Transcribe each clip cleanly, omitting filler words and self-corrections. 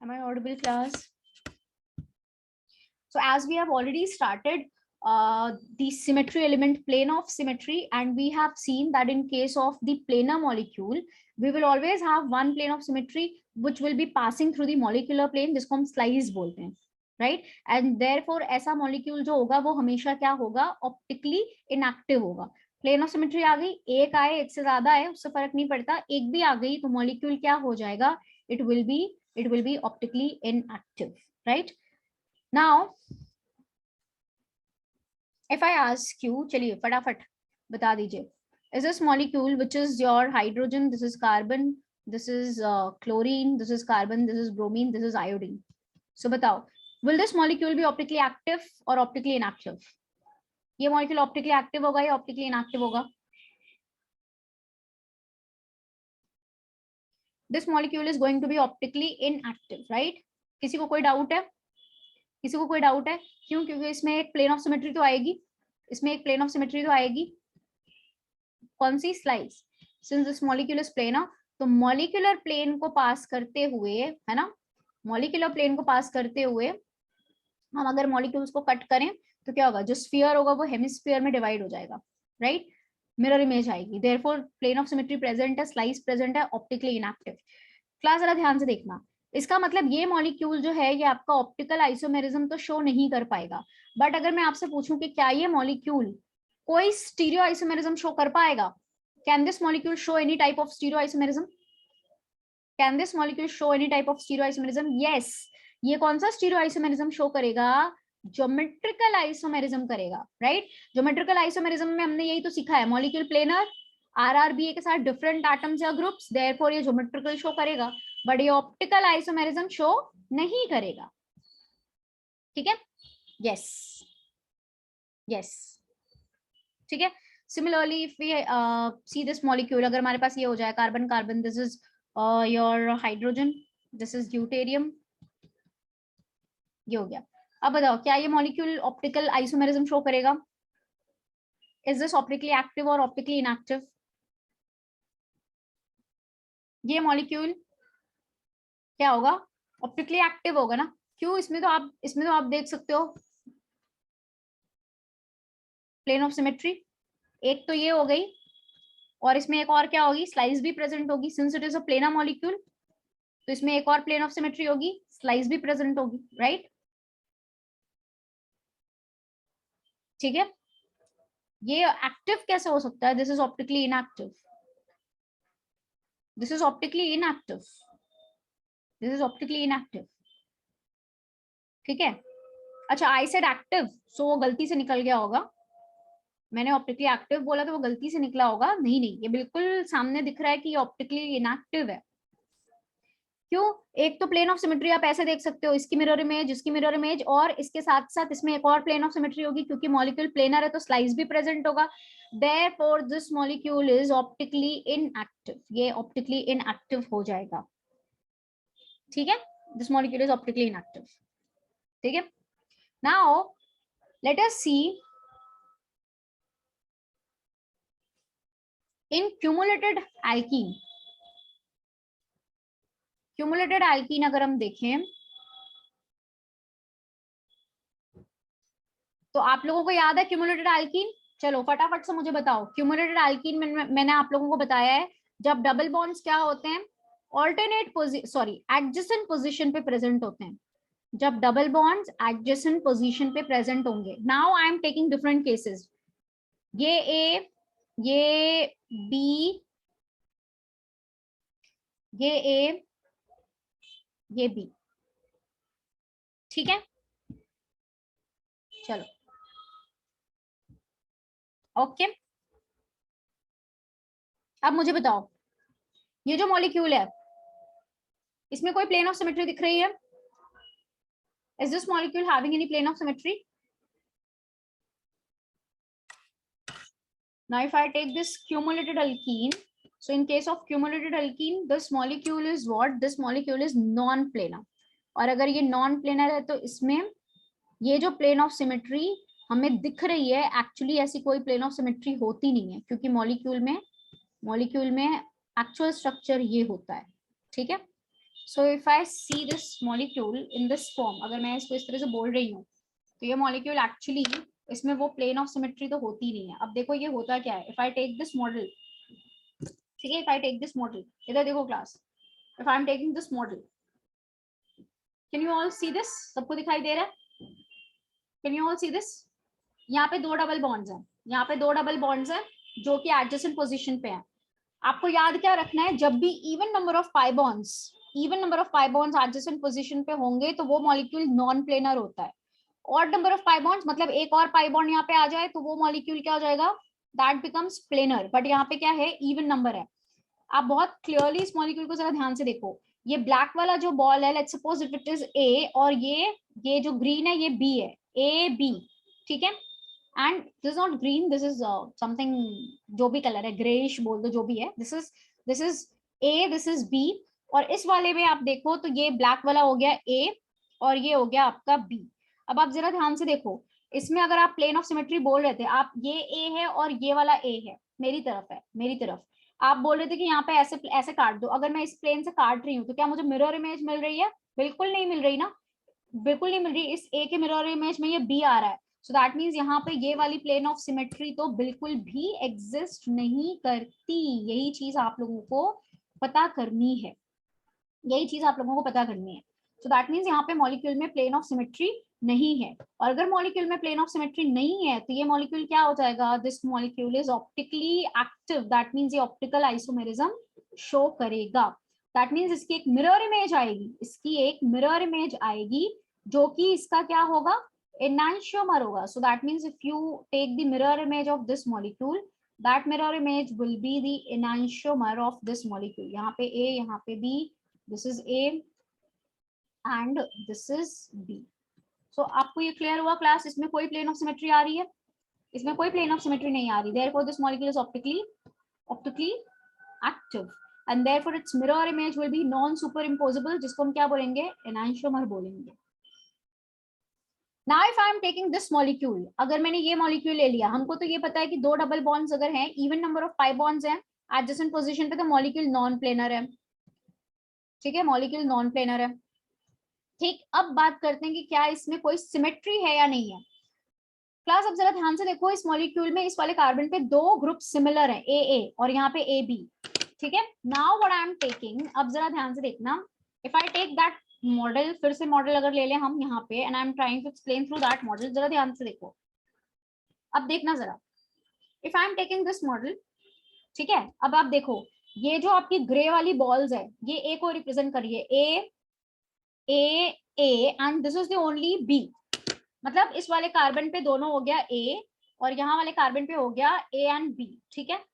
Am I audible, class? So as we have already started the symmetry element, plane of symmetry, and we have seen that in case of the planar molecule, we will always have one plane of symmetry which will be passing through the molecular plane, जिसको हम slice बोलते हैं, right? And therefore ऐसा molecule जो होगा वो हमेशा क्या होगा, optically inactive होगा. प्लेन ऑफ सिमेट्री आ गई, एक आए एक से ज्यादा आए उससे फर्क नहीं पड़ता, एक भी आ गई तो मॉलिक्यूल क्या हो जाएगा, it will be optically inactive, right? Now if I ask you, चलिए फटाफट बता दीजिए, is this molecule which is your hydrogen, this is carbon, this is chlorine, this is carbon, this is bromine, this is iodine. So बताओ, will this molecule be optically active or optically inactive? ये molecule optically active होगा या optically inactive होगा? This molecule is going to be optically inactive, right? किसी को कोई doubt है? किसी को कोई डाउट है? क्यों? क्योंकि इसमें एक प्लेन ऑफ सिमेट्री तो आएगी, इसमें एक प्लेन ऑफ सिमेट्री तो आएगी. कौन सी? Slice. Since this molecule is planar, तो मॉलिक्यूलर प्लेन को पास करते हुए, है ना, मॉलिक्यूलर प्लेन को पास करते हुए हम अगर मॉलिक्यूल्स को कट करें तो क्या होगा, जो स्फीयर होगा वो हेमिस्फीयर में डिवाइड हो जाएगा, राइट? मिरर इमेज आएगी. Therefore plane of symmetry present है, स्लाइस प्रेजेंट है, ऑप्टिकली इनएक्टिव. क्लास जरा ध्यान से देखना, इसका मतलब ये मॉलिक्यूल जो है ये आपका ऑप्टिकल आइसोमेरिज्म तो शो नहीं कर पाएगा. बट अगर मैं आपसे पूछूं कि क्या ये मॉलिक्यूल कोई स्टीरियो आइसोमेरिज्म शो कर पाएगा, can this molecule show any type of stereo isomerism? Can this molecule show any type of stereo isomerism? Yes. ये कौन सा स्टीरियो आइसोमेरिज्म शो करेगा? ज्योमेट्रिकल आइसोमेरिज्म करेगा, राइट? ज्योमेट्रिकल आइसोमेरिज्म में हमने यही तो सीखा है, मॉलिक्यूल प्लेनर, आरआरबीए के साथ डिफरेंट एटम्स या ग्रुप्स, देयरफॉर ये ज्योमेट्रिकल शो करेगा, बट ये ऑप्टिकल आइसोमेरिज्म शो नहीं करेगा. ठीक है? यस यस, ठीक है. Similarly if we see this molecule, अगर हमारे पास ये हो जाए carbon carbon, this is your hydrogen, this is deuterium, ये हो गया. अब बताओ क्या ये मॉलिक्यूल ऑप्टिकल आइसोमेरिज्म शो करेगा? इज दिस ऑप्टिकली एक्टिव और ऑप्टिकली इनएक्टिव? ये मॉलिक्यूल क्या होगा? ऑप्टिकली एक्टिव होगा ना. क्यों? इसमें तो आप देख सकते हो प्लेन ऑफ सिमेट्री, एक तो ये हो गई और इसमें एक और क्या होगी, स्लाइस भी प्रेजेंट होगी. Since it is a planar molecule तो इसमें एक और प्लेन ऑफ सिमेट्री होगी, स्लाइस भी प्रेजेंट होगी, राइट? ठीक है. ये एक्टिव कैसे हो सकता है? This is optically inactive, this is optically inactive, this is optically inactive. ठीक है. अच्छा, आई सेड एक्टिव, सो वो गलती से निकल गया होगा. मैंने ऑप्टिकली एक्टिव बोला तो वो गलती से निकला होगा. नहीं नहीं, ये बिल्कुल सामने दिख रहा है कि ये ऑप्टिकली इनएक्टिव है. क्यों? एक तो प्लेन ऑफ सिमेट्री आप ऐसे देख सकते हो, इसकी मिरर इमेज, इसकी मिरर इमेज, और इसके साथ साथ इसमें एक और प्लेन ऑफ सिमेट्री होगी, क्योंकि मॉलिक्यूल प्लेनर है तो स्लाइस भी प्रेजेंट होगा. Therefore this molecule is optically inactive, ये ऑप्टिकली इनएक्टिव हो जाएगा. ठीक है, this molecule is optically inactive. ठीक है. नाउ लेट अस सी इन क्यूमुलेटेड एल्कीन. क्यूमुलेटेड एल्कीन अगर हम देखें तो आप लोगों को याद है क्यूमुलेटेड एल्कीन? चलो फटाफट से मुझे बताओ. क्यूमुलेटेड एल्कीन में मैंने आप लोगों को बताया है जब डबल बॉन्ड्स क्या होते हैं, ऑल्टरनेट एडजेसेंट पोजीशन पे प्रेजेंट होते हैं. जब डबल बॉन्ड्स एडजेसेंट पोजीशन पे प्रेजेंट होंगे. Now I am taking different cases. ये ए, ये बी, ये ए, ये बी. ठीक है. चलो ओके. अब मुझे बताओ, ये जो मॉलिक्यूल है इसमें कोई प्लेन ऑफ सिमेट्री दिख रही है? Is this molecule having any plane of symmetry? Now if I take this cumulated alkene, so in case of cumulated alkene, this molecule is what? This molecule is non-planar. और अगर ये non-planar है तो इसमें ये जो plane of symmetry हमें दिख रही है, एक्चुअली ऐसी कोई plane of symmetry होती नहीं है, क्योंकि मॉलिक्यूल में एक्चुअल स्ट्रक्चर ये होता है. ठीक है. So if I C this molecule in this form, अगर मैं इसको इस तरह से बोल रही हूँ तो ये मॉलिक्यूल एक्चुअली इसमें वो प्लेन ऑफ सिमेट्री तो होती नहीं है। अब देखो ये होता क्या है, if I take this model, ठीक है, if I take this model, इधर देखो class, if I am taking this model, can you all see this, सबको दिखाई दे रहा है, can you all see this? यहाँ पे दो डबल बॉन्ड्स हैं, यहाँ पे दो डबल बॉन्ड्स हैं जो कि एडजेसेंट पोजीशन पे हैं। आपको याद क्या रखना है, जब भी even number of pi bonds, even number of pi bonds adjacent position पे होंगे तो वो मॉलिक्यूल नॉन प्लेनर होता है। Odd number of pi bonds मतलब एक और पाई बॉन्ड यहाँ पे आ जाए तो वो मॉलिक्यूल क्या हो जाएगा, दैट बिकम्स प्लेनर। बट यहाँ पे क्या है, इवन नंबर है। आप बहुत क्लियरली इस मॉलिक्यूल को जरा ध्यान से देखो, ये ब्लैक वाला जो बॉल है, let's suppose if it is a, और ये जो ग्रीन है ये बी है, ए बी, ठीक है। And this not green, this is something, जो भी कलर है, ग्रेइश बोल दो, जो भी है, this is A, this is B. और इस वाले में आप देखो तो ये ब्लैक वाला हो गया ए और ये हो गया आपका बी। अब आप जरा ध्यान से देखो, इसमें अगर आप प्लेन ऑफ सिमेट्री बोल रहे थे, आप ये ए है और ये वाला ए है, मेरी तरफ है, मेरी तरफ, आप बोल रहे थे कि यहाँ पे ऐसे ऐसे काट दो, अगर मैं इस प्लेन से काट रही हूँ तो क्या मुझे मिरर इमेज मिल रही है? बिल्कुल नहीं मिल रही ना, बिल्कुल नहीं मिल रही। इस ए के मिरर इमेज में ये बी आ रहा है, सो दैट मीन्स यहाँ पे ये वाली प्लेन ऑफ सिमेट्री तो बिल्कुल भी एग्जिस्ट नहीं करती। यही चीज आप लोगों को पता करनी है, यही चीज आप लोगों को पता करनी है। सो दैट मीन्स यहाँ पे मॉलिक्यूल में प्लेन ऑफ सिमेट्री नहीं है। और अगर मॉलिक्यूल में प्लेन ऑफ सिमेट्री नहीं है तो ये मॉलिक्यूल क्या हो जाएगा, this molecule is optically active, that means ये ऑप्टिकल आइसोमेरिज्म शो करेगा। दैट मीन्स इसकी एक मिरर इमेज आएगी, इसकी एक मिरर इमेज आएगी जो कि इसका क्या होगा, एनांशियोमर होगा। So that means if you take the mirror image of this molecule, that mirror image will be the enantiomer of this molecule. यहाँ पे A, यहाँ पे B, this is A and this is B. So आपको ये clear हुआ class? इसमें कोई plane of symmetry आ रही है? इसमें कोई प्लेन ऑफ सिमेट्री नहीं आ रही। Therefore this molecule is optically active and therefore its mirror image will be non superimposable, जिसको हम क्या बोलेंगे, enantiomer बोलेंगे। Now if I am taking this molecule, अगर मैंने ये molecule ले लिया, हमको तो ये पता है कि दो डबल बॉन्ड्स अगर हैं, even number of pi bonds हैं एडजेसेंट पोजीशन पे, तो मॉलिक्यूल नॉन प्लेनर है, ठीक है, मॉलिक्यूल नॉन प्लेनर है। ठीक, अब बात करते हैं कि क्या इसमें कोई सिमेट्री है या नहीं है। क्लास अब जरा ध्यान से देखो, इस मॉलिक्यूल में इस वाले कार्बन पे दो ग्रुप सिमिलर है, ए ए और यहाँ पे ए बी, ठीक है। Now what I am taking, अब जरा ध्यान से देखना, if I take that model, फिर से मॉडल अगर ले लें हम यहाँ पे, and I am trying to explain through that model, जरा ध्यान से देखो। अब देखना जरा, if I am taking this model, ठीक है, अब आप देखो ये जो आपकी ग्रे वाली बॉल्स है, ये ए को रिप्रेजेंट करिए, A A A and this is the only B, मतलब इस वाले कार्बन पे दोनों हो गया ए और यहाँ वाले कार्बन पे हो गया ए एंड बी, ठीक है।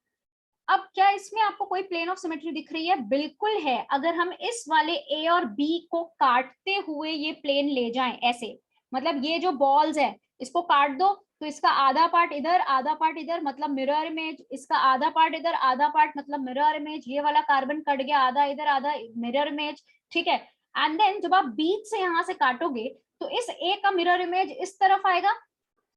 अब क्या इसमें आपको कोई प्लेन ऑफ सिमेट्री दिख रही है? बिल्कुल है। अगर हम इस वाले ए और बी को काटते हुए ये प्लेन ले जाएं ऐसे, मतलब ये जो बॉल्स है इसको काट दो तो इसका आधा पार्ट इधर आधा पार्ट इधर, मतलब मिरर इमेज, इसका आधा पार्ट इधर आधा पार्ट मतलब मिरर इमेज, ये वाला कार्बन कट गया, आधा इधर आधा मिरर इमेज, ठीक है। एंड देन जब आप बीच से यहाँ से काटोगे तो इस ए का मिरर इमेज इस तरफ आएगा,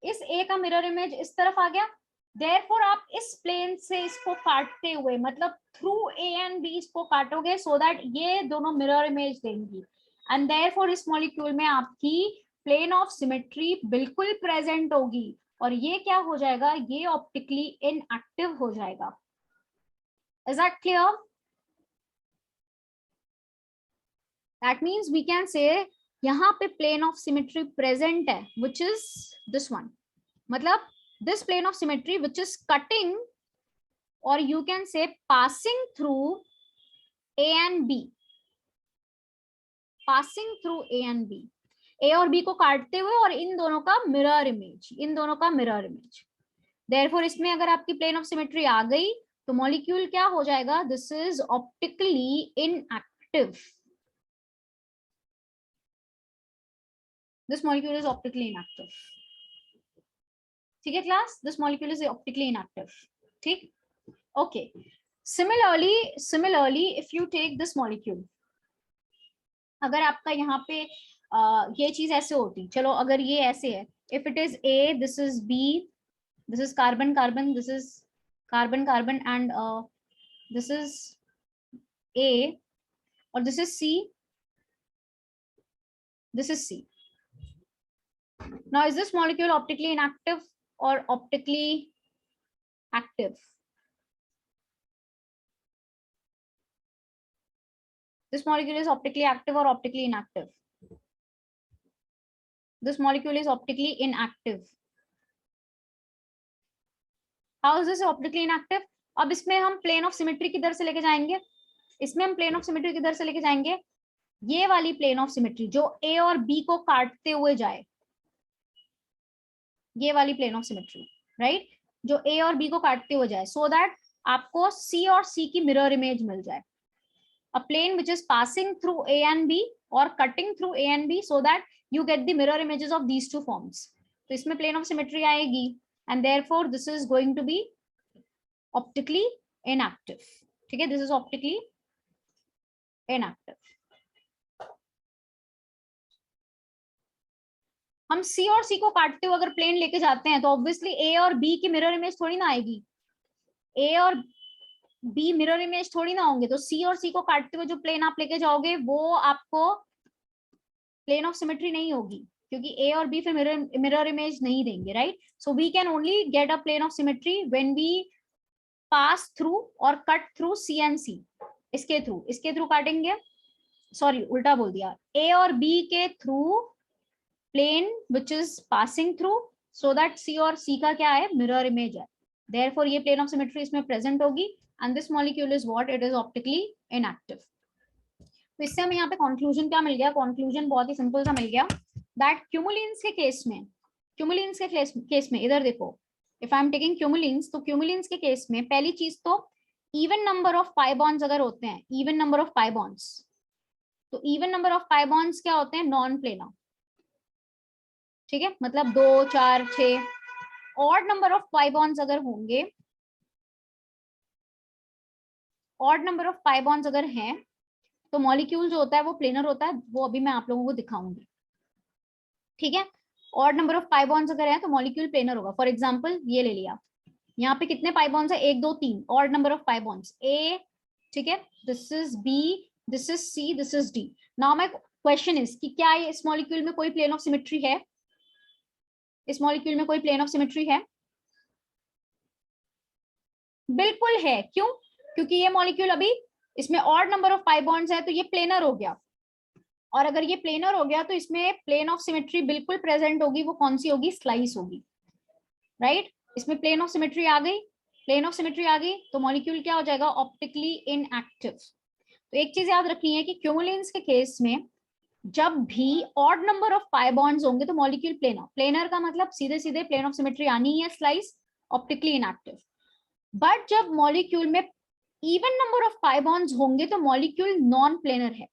इस ए का मिरर इमेज इस तरफ आ गया। देयरफॉर आप इस प्लेन से इसको काटते हुए, मतलब थ्रू ए एंड बी इसको काटोगे सो दैट ये दोनों मिरर इमेज देंगी, एंड देयरफॉर इस मॉलिक्यूल में आपकी प्लेन ऑफ सिमेट्री बिल्कुल प्रेजेंट होगी और ये क्या हो जाएगा, ये ऑप्टिकली इनएक्टिव हो जाएगा। Is that clear? That means we can say यहाँ पे प्लेन ऑफ सिमेट्री प्रेजेंट है, विच इज दिस वन, मतलब this plane of symmetry which is cutting, or you can say passing through A and B, passing through A and B, A और B को काटते हुए, और इन दोनों का mirror image, इन दोनों का मिरर इमेज। देयरफॉर इसमें अगर आपकी प्लेन ऑफ सिमेट्री आ गई तो मॉलिक्यूल क्या हो जाएगा, this is optically inactive, this molecule is optically inactive, ठीक है class, this molecule is optically inactive, ठीक, okay. Similarly if you take this molecule, अगर आपका यहाँ पे ये चीज ऐसे होती, चलो अगर ये ऐसे है, if it is A, this is B, this is carbon carbon, this is carbon carbon, and this is A और this is C, This is C. Now, is this molecule optically inactive or optically active? This molecule is optically active or optically inactive? This molecule is optically inactive. How is this optically inactive? अब इसमें हम plane of symmetry किधर से लेके जाएंगे? इसमें हम plane of symmetry किधर से लेके जाएंगे? ये वाली plane of symmetry जो A और B को काटते हुए जाए, ये वाली plane of symmetry, right? जो A और B को काटते हुए जाए, so that आपको C और C की mirror image मिल जाए. A plane which is passing through A and B or cutting through A and B, so that you get the mirror images of these two forms. तो इसमें plane of symmetry आएगी, and therefore this is going to be optically inactive. ठीक है, this is optically inactive. हम C और C को काटते हुए अगर प्लेन लेके जाते हैं तो ऑब्वियसली A और B की मिरर इमेज थोड़ी ना आएगी. A और B मिरर इमेज थोड़ी ना होंगे. तो C और C को काटते हुए जो प्लेन आप लेके जाओगे वो आपको प्लेन ऑफ सिमेट्री नहीं होगी, क्योंकि A और B फिर मिरर इमेज नहीं देंगे, right? So we can only get a plane of symmetry when we pass through और cut through C and C. इसके थ्रू काटेंगे, सॉरी उल्टा बोल दिया, A और B के through plane which is passing through, so that C और C का क्या है, मिरर इमेज है. देयरफॉर ये प्लेन ऑफ सिमेट्री इसमें प्रेजेंट होगी, and this molecule is what, it is optically inactive. तो इससे हमें यहाँ पे कंक्लूजन क्या मिल गया? कंक्लूजन बहुत ही सिंपल सा मिल गया, दैट क्यूमुलिन्स के केस में, इधर देखो, if I am taking cumulenes, तो क्यूमुलिन्स के केस में पहली चीज तो even number of pi bonds अगर होते हैं, even number of pi bonds, तो even number of pi bonds क्या होते हैं? Non planar. ठीक है, मतलब 2, 4, 6. Odd number of pi bonds अगर होंगे, odd number of pi bonds अगर हैं, तो मॉलिक्यूल जो होता है वो प्लेनर होता है. वो अभी मैं आप लोगों को दिखाऊंगी. ठीक है, odd number of pi bonds अगर है तो मॉलिक्यूल प्लेनर होगा. फॉर एग्जांपल ये ले लिया, यहाँ पे कितने पाई बॉन्ड्स है? 1, 2, 3. Odd number of pi bonds A. ठीक है, this is B, this is C, this is D. Now my question is कि क्या इस मॉलिक्यूल में कोई प्लेन ऑफ सिमेट्री है? इस मॉलिक्यूल में कोई प्लेन ऑफ सिमेट्री है? बिल्कुल है. क्यों? क्योंकि ये मॉलिक्यूल अभी, इसमें odd number of pi bonds है तो ये प्लेनर हो गया. और अगर ये प्लेनर हो गया तो इसमें प्लेन ऑफ सिमेट्री बिल्कुल प्रेजेंट होगी. वो कौन सी होगी? स्लाइस होगी, राइट? इसमें प्लेन ऑफ सिमेट्री आ गई. प्लेन ऑफ सिमेट्री आ गई तो मॉलिक्यूल क्या हो जाएगा? Optically inactive. तो एक चीज याद रखनी है कि क्यूमुलिन्स के केस में जब भी odd number of pi bonds होंगे तो मॉलिक्यूल प्लेनर. प्लेनर का मतलब सीधे सीधे प्लेन ऑफ सिमेट्री आनी है, स्लाइस, ऑप्टिकली इनएक्टिव. बट जब मॉलिक्यूल में even number of pi bonds होंगे तो मॉलिक्यूल नॉन प्लेनर है.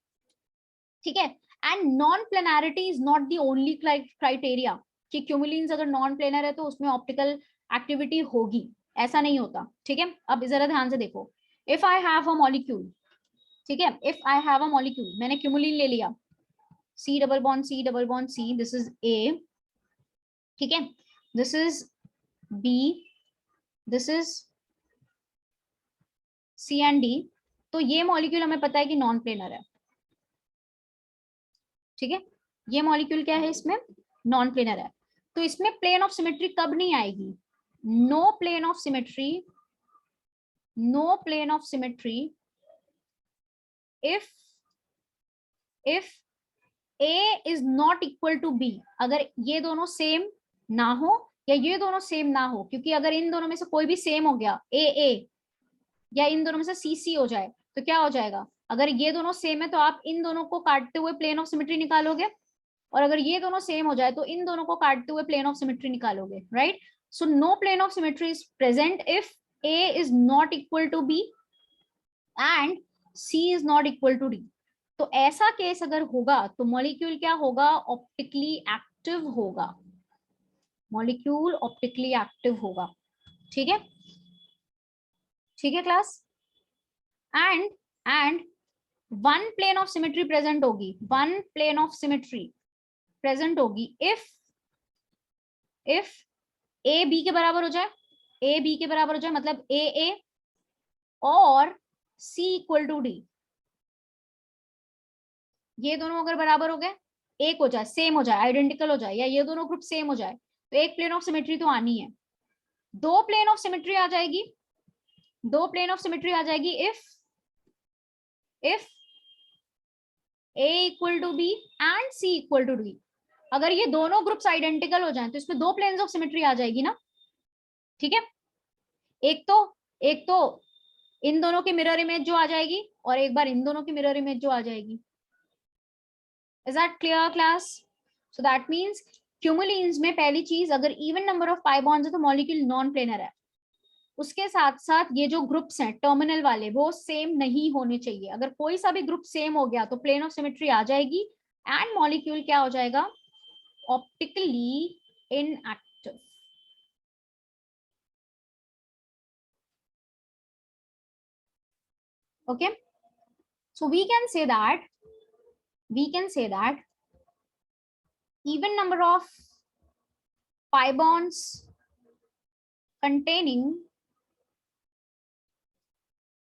ठीक है, and non planarity is not the only criteria कि क्यूमुलिन्स अगर नॉन प्लेनर है तो उसमें ऑप्टिकल एक्टिविटी होगी. ऐसा नहीं होता. ठीक है, अब जरा ध्यान से देखो. If I have a molecule, ठीक है, if I have a molecule, मैंने क्यूमुलिन ले लिया, C double bond C double bond C, this is A. ठीक है, this is B, this is C and D. तो ये मॉलिक्यूल हमें पता है कि नॉन प्लेनर है. ठीक है, ये मॉलिक्यूल क्या है? इसमें नॉन प्लेनर है. तो इसमें प्लेन ऑफ सिमेट्री कब नहीं आएगी? No plane of symmetry, no plane of symmetry if A is not equal to B. अगर ये दोनों सेम ना हो या ये दोनों सेम ना हो, क्योंकि अगर इन दोनों में से कोई भी सेम हो गया, A या इन दोनों में से C हो जाए, तो क्या हो जाएगा? अगर ये दोनों सेम है तो आप इन दोनों को काटते हुए प्लेन ऑफ सिमेट्री निकालोगे, और अगर ये दोनों सेम हो जाए तो इन दोनों को काटते हुए प्लेन ऑफ सिमेट्री निकालोगे, right? So no plane of symmetry is present if A is not equal to B and C is not equal to D. तो ऐसा केस अगर होगा तो मॉलिक्यूल क्या होगा? ऑप्टिकली एक्टिव होगा. मॉलिक्यूल ऑप्टिकली एक्टिव होगा. ठीक है, ठीक है class? And one plane of symmetry present होगी, one plane of symmetry present होगी इफ A B के बराबर हो जाए, A B के बराबर हो जाए, मतलब A और C इक्वल टू D. ये दोनों अगर बराबर हो गए एक हो जाए, सेम हो जाए, आइडेंटिकल हो जाए, या ये दोनों ग्रुप सेम हो जाए, तो एक प्लेन ऑफ सिमेट्री तो आनी है। दो प्लेन ऑफ सिमेट्री आ जाएगी, दो प्लेन ऑफ सिमेट्री आ जाएगी if A equal to B and C equal to D. अगर ये दोनों ग्रुप्स आइडेंटिकल हो जाएं तो इसमें दो प्लेन्स ऑफ सिमेट्री आ जाएगी ना, ठीक है। एक तो इन दोनों की मिरर इमेज जो आ जाएगी, और एक बार इन दोनों की मिरर इमेज जो आ जाएगी। Is that clear class? So that means cumulenes में पहली चीज, अगर even number of pi bonds है तो मॉलिक्यूल नॉन प्लेनर है। उसके साथ साथ ये जो ग्रुप्स हैं टर्मिनल वाले, वो सेम नहीं होने चाहिए। अगर कोई सा भी ग्रुप सेम हो गया तो प्लेन ऑफ सिमेट्री आ जाएगी एंड मॉलिक्यूल क्या हो जाएगा, optically inactive. okay, so we can say that even number of pi bonds containing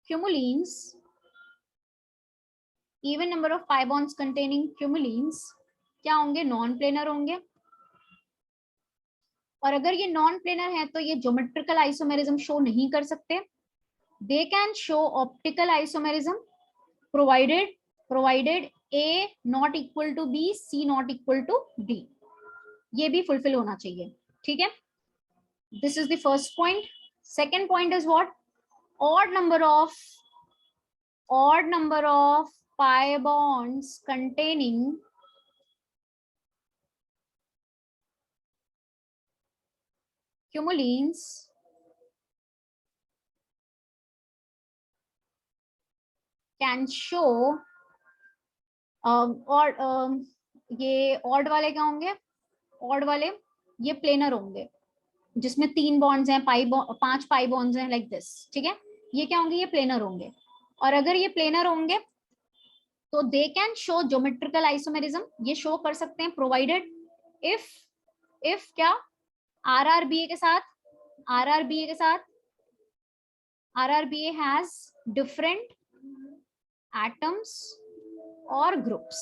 cumulines, even number of pi bonds containing cumulines क्या होंगे, नॉन प्लेनर होंगे। और अगर ये नॉन प्लेनर है तो ये ज्योमेट्रिकल आइसोमेरिज्म शो नहीं कर सकते। They can show optical isomerism provided A not equal to B, C not equal to D। ये भी फुलफिल होना चाहिए, ठीक है। This is the first point. Second point is what, odd number of pi bonds containing cumulines can show और ये odd वाले क्या होंगे, ऑड वाले ये प्लेनर होंगे जिसमें 3 बॉन्ड्स हैं, 5 पाई बॉन्ड्स हैं, लाइक दिस, ठीक है। ये क्या होंगे, ये प्लेनर होंगे। और अगर ये प्लेनर होंगे तो दे कैन शो ज्योमेट्रिकल आइसोमेरिज्म, ये शो कर सकते हैं प्रोवाइडेड इफ क्या, RRBA के साथ RRBA हैज डिफरेंट एटम्स और ग्रुप्स,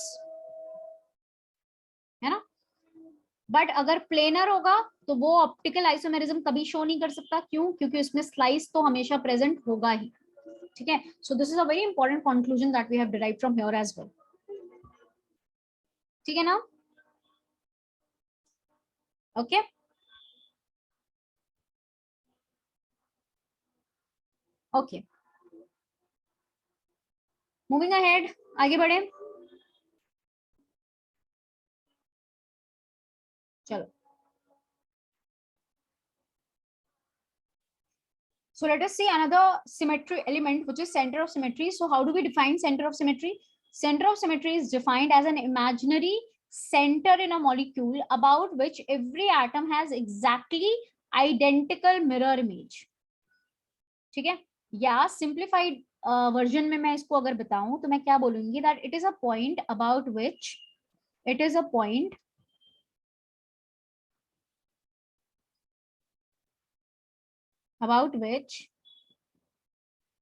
है ना। बट अगर प्लेनर होगा तो वो ऑप्टिकल आइसोमेरिज्म कभी शो नहीं कर सकता। क्यों? क्योंकि उसमें स्लाइस तो हमेशा प्रेजेंट होगा ही, ठीक है। So this is a very important conclusion that we have derived from here as well, ठीक है ना। ओके, ओके, मूविंग अहेड, आगे बढ़े, चलो। So let us see another symmetry element, which is center of symmetry. So how do we define center of symmetry? Center of symmetry is defined as an imaginary center in a molecule about which every atom has exactly identical mirror image, ठीक है। या simplified version में मैं इसको अगर बताऊं तो मैं क्या बोलूंगी, that it is a point about which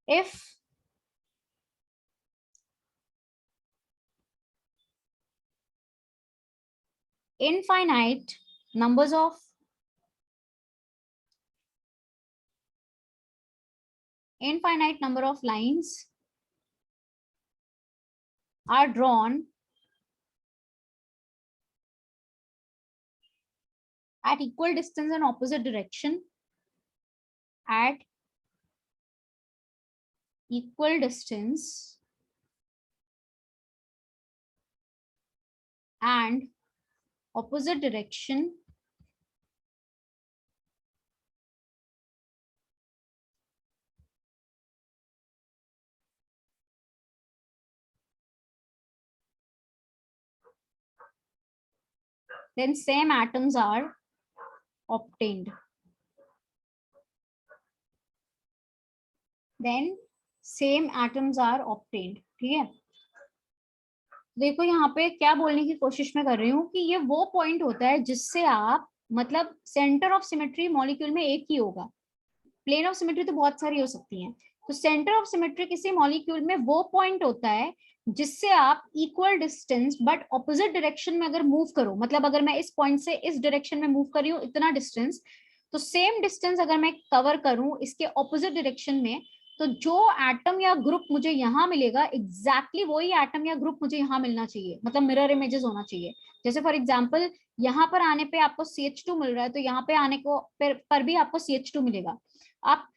if infinite numbers of lines are drawn at equal distance and opposite direction, and opposite direction, then same atoms are obtained. ठीक है। देखो यहाँ पे क्या बोलने की कोशिश मैं कर रही हूँ कि ये वो पॉइंट होता है जिससे आप, मतलब सेंटर ऑफ सिमेट्री मॉलिक्यूल में एक ही होगा, प्लेन ऑफ सिमेट्री तो बहुत सारी हो सकती हैं। तो सेंटर ऑफ सिमेट्री किसी मॉलिक्यूल में वो पॉइंट होता है जिससे आप equal distance but opposite direction में अगर मूव करो, मतलब अगर मैं इस पॉइंट से इस डायरेक्शन में मूव कर रही हूँ इतना डिस्टेंस, तो सेम डिस्टेंस अगर मैं कवर करूं इसके ऑपोजिट डायरेक्शन में, तो जो एटम या ग्रुप मुझे यहाँ मिलेगा एग्जैक्टली वही एटम या ग्रुप मुझे यहाँ मिलना चाहिए, मतलब मिरर इमेजेस होना चाहिए। जैसे फॉर एग्जांपल यहाँ पर आने पे आपको CH2 मिल रहा है, तो यहाँ पे आने को पर भी आपको CH2 मिलेगा। आप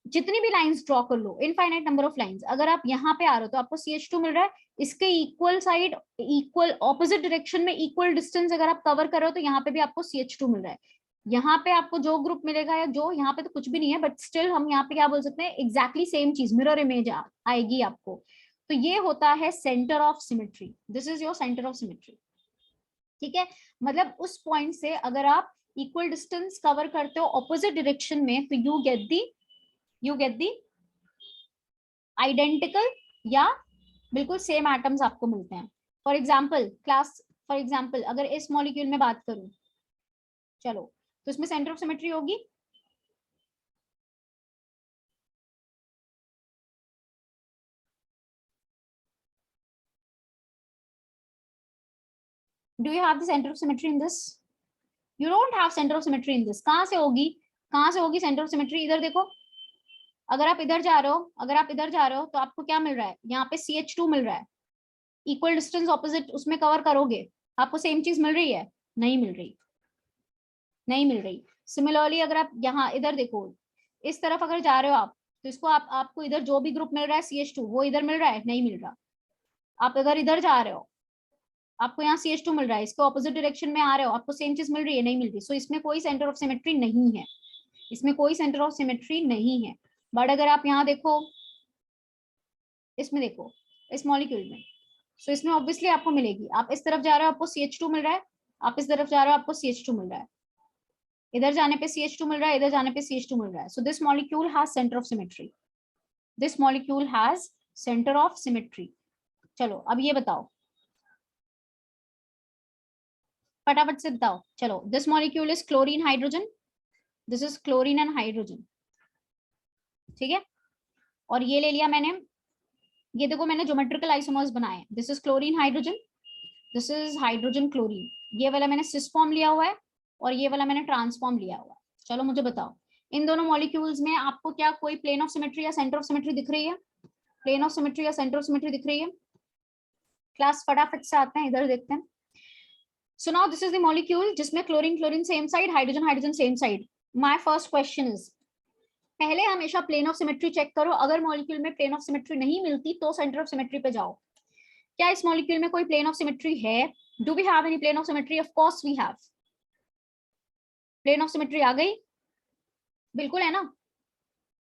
जितनी भी लाइंस ड्रॉ कर लो, इनफाइनाइट नंबर ऑफ लाइंस, अगर आप यहाँ पे आ रहे हो तो आपको CH2 मिल रहा है, इसके equal side equal opposite direction में इक्वल डिस्टेंस अगर आप कवर कर रहे हो तो यहाँ पे भी आपको CH2 मिल रहा है। यहाँ पे आपको जो ग्रुप मिलेगा या जो यहाँ पे तो कुछ भी नहीं है, बट स्टिल हम यहाँ पे क्या बोल सकते हैं, एग्जैक्टली सेम चीज मिरर इमेज आएगी आपको। तो ये होता है centre of symmetry, this is your centre of symmetry. ठीक है, मतलब उस पॉइंट से अगर आप इक्वल डिस्टेंस कवर करते हो ऑपोजिट डायरेक्शन में, तो यू गेट दी आइडेंटिकल या बिल्कुल सेम एटम्स आपको मिलते हैं। फॉर एग्जाम्पल अगर इस मॉलिक्यूल में बात करूं, चलो, तो इसमें सेंटर ऑफ सिमेट्री होगी, do you have the centre of symmetry in this? You don't have centre of symmetry in this. कहां से होगी, कहां से होगी सेंटर ऑफ सिमेट्री? इधर देखो, अगर आप इधर जा रहे हो, अगर आप इधर जा रहे हो तो आपको क्या मिल रहा है, यहाँ पे CH2 मिल रहा है, इक्वल डिस्टेंस ऑपोजिट उसमें कवर करोगे, आपको सेम चीज मिल रही है? नहीं मिल रही, नहीं मिल रही। सिमिलरली अगर आप यहाँ इधर देखो, इस तरफ अगर जा रहे हो आप, तो इसको आपको इधर जो भी ग्रुप मिल रहा है CH2 वो इधर मिल रहा है? नहीं मिल रहा। आप अगर इधर जा रहे हो, आपको यहाँ CH2 मिल रहा है, इसके ऑपोजिट डायरेक्शन में आ रहे हो, आपको सेम चीज मिल रही है? नहीं मिल रही। सो इसमें कोई सेंटर ऑफ सिमेट्री नहीं है, इसमें कोई सेंटर ऑफ सिमेट्री नहीं है। बट अगर आप यहाँ देखो, इसमें देखो, इस मॉलिक्यूल में, सो इसमें ऑब्वियसली आपको मिलेगी। आप इस तरफ जा रहे हो आपको CH2 मिल रहा है, आप इस तरफ जा रहे हो आपको CH2 मिल रहा है, इधर जाने पे CH2 मिल रहा है, इधर जाने पे CH2 मिल रहा है। So this molecule has centre of symmetry, this molecule has centre of symmetry. चलो अब ये बताओ, फटाफट से बताओ। चलो, this molecule is chlorine hydrogen, this is chlorine and hydrogen, ठीक है। और ये ले लिया मैंने, ये देखो मैंने ज्योमेट्रिकल आइसोमर्स बनाए, this is chlorine hydrogen, this is hydrogen chlorine. ये वाला मैंने सिस फॉर्म लिया हुआ है और ये वाला मैंने ट्रांसफॉर्म लिया हुआ है। चलो मुझे बताओ, इन दोनों मॉलिक्यूल्स में आपको क्या कोई प्लेन ऑफ सिमेट्री या सेंटर ऑफ सिमेट्री दिख रही है? प्लेन ऑफ सिमेट्री या सेंटर ऑफ सिमेट्री दिख रही है? क्लास फटाफट से आते हैं, इधर देखते हैं। So now this is the molecule जिसमें chlorine chlorine same side, hydrogen hydrogen same side. My first question is, पहले हमेशा प्लेन ऑफ सिमेट्री चेक करो, अगर मॉलिक्यूल में प्लेन ऑफ सिमेट्री नहीं मिलती तो सेंटर ऑफ सिमेट्री पे जाओ। क्या इस मॉलिक्यूल में कोई प्लेन ऑफ सिमेट्री है? Do we have any plane of symmetry? Of course we have. Plane of symmetry आ गई, बिल्कुल है ना।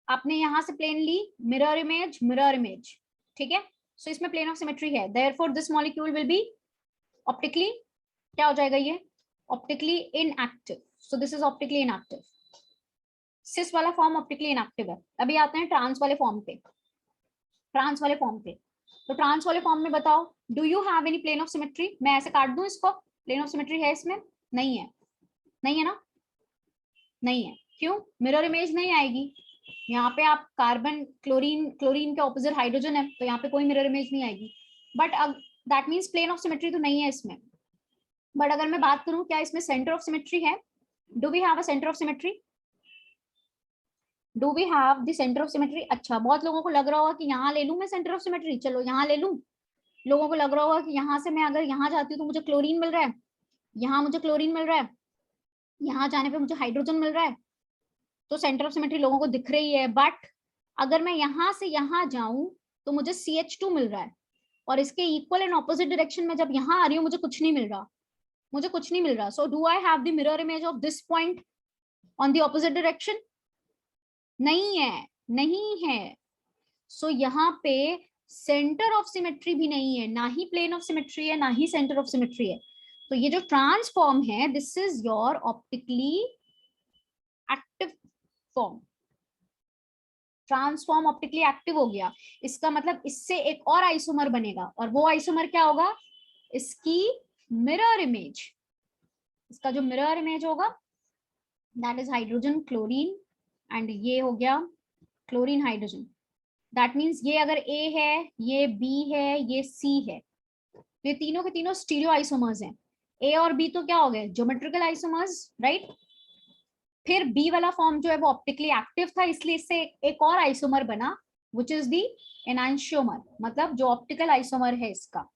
आपने यहां से प्लेन ली, मिरर इमेज मिरर इमेज, ठीक है। सो इसमें प्लेन ऑफ सिमेट्री है, therefore this molecule will be optically, क्या हो जाएगा ये, optically inactive. So this is optically inactive. Cis वाला फॉर्म ऑप्टिकली इनएक्टिव है। अभी आते हैं ट्रांस वाले फॉर्म पे, ट्रांस वाले फॉर्म पे। तो ट्रांस वाले फॉर्म में बताओ, do you have any plane of symmetry? मैं ऐसे काट दूं इसको, प्लेन ऑफ सिमेट्री है इसमें? नहीं है, नहीं है ना, नहीं है। क्यों? मिरर इमेज नहीं आएगी। यहाँ पे आप कार्बन क्लोरीन, क्लोरीन के ऑपोजिट हाइड्रोजन है, तो यहाँ पे कोई मिरर इमेज नहीं आएगी। But that means plane of symmetry तो नहीं है इसमें। बट अगर मैं बात करूं क्या इसमें सेंटर ऑफ सिमेट्री है? Do we have a centre of symmetry? Do we have the centre of symmetry? अच्छा, बहुत लोगों को लग रहा होगा कि यहाँ ले लूं मैं सेंटर ऑफ सिमेट्री, चलो यहाँ ले लूं। लोगों को लग रहा होगा कि यहाँ से मैं अगर यहाँ जाती हूँ तो मुझे क्लोरीन मिल रहा है, यहाँ मुझे क्लोरीन मिल रहा है, यहाँ जाने पे मुझे हाइड्रोजन मिल रहा है, तो सेंटर ऑफ सिमेट्री लोगों को दिख रही है। बट अगर मैं यहाँ से यहाँ जाऊं तो मुझे CH2 मिल रहा है, और इसके इक्वल एंड ऑपोजिट डायरेक्शन में जब यहाँ आ रही हूँ मुझे कुछ नहीं मिल रहा, मुझे कुछ नहीं मिल रहा। So do I have the mirror image of this point on the opposite direction? नहीं है, नहीं है। सो यहाँ पे सेंटर ऑफ सिमेट्री भी नहीं है, ना ही प्लेन ऑफ सिमेट्री है, ना ही सेंटर ऑफ सिमेट्री है। तो ये जो ट्रांसफॉर्म है, this is your optically active form. Transform optically active हो गया, इसका मतलब इससे एक और आइसोमर बनेगा, और वो आइसोमर क्या होगा? इसकी मिरर इमेज। इसका जो मिरर इमेज होगा that is hydrogen chlorine, and ये हो गया क्लोरीन हाइड्रोजन। दैट मीन्स ये अगर A है, ये B है, ये C है, तो ये तीनों के तीनों स्टीरियो आइसोमर्स हैं। A और B तो क्या हो गए, ज्योमेट्रिकल आइसोमर्स, राइट। फिर B वाला फॉर्म जो है वो ऑप्टिकली एक्टिव था, इसलिए इससे एक और आइसोमर बना, विच इज दी एनांशियोमर, मतलब जो ऑप्टिकल आइसोमर है इसका,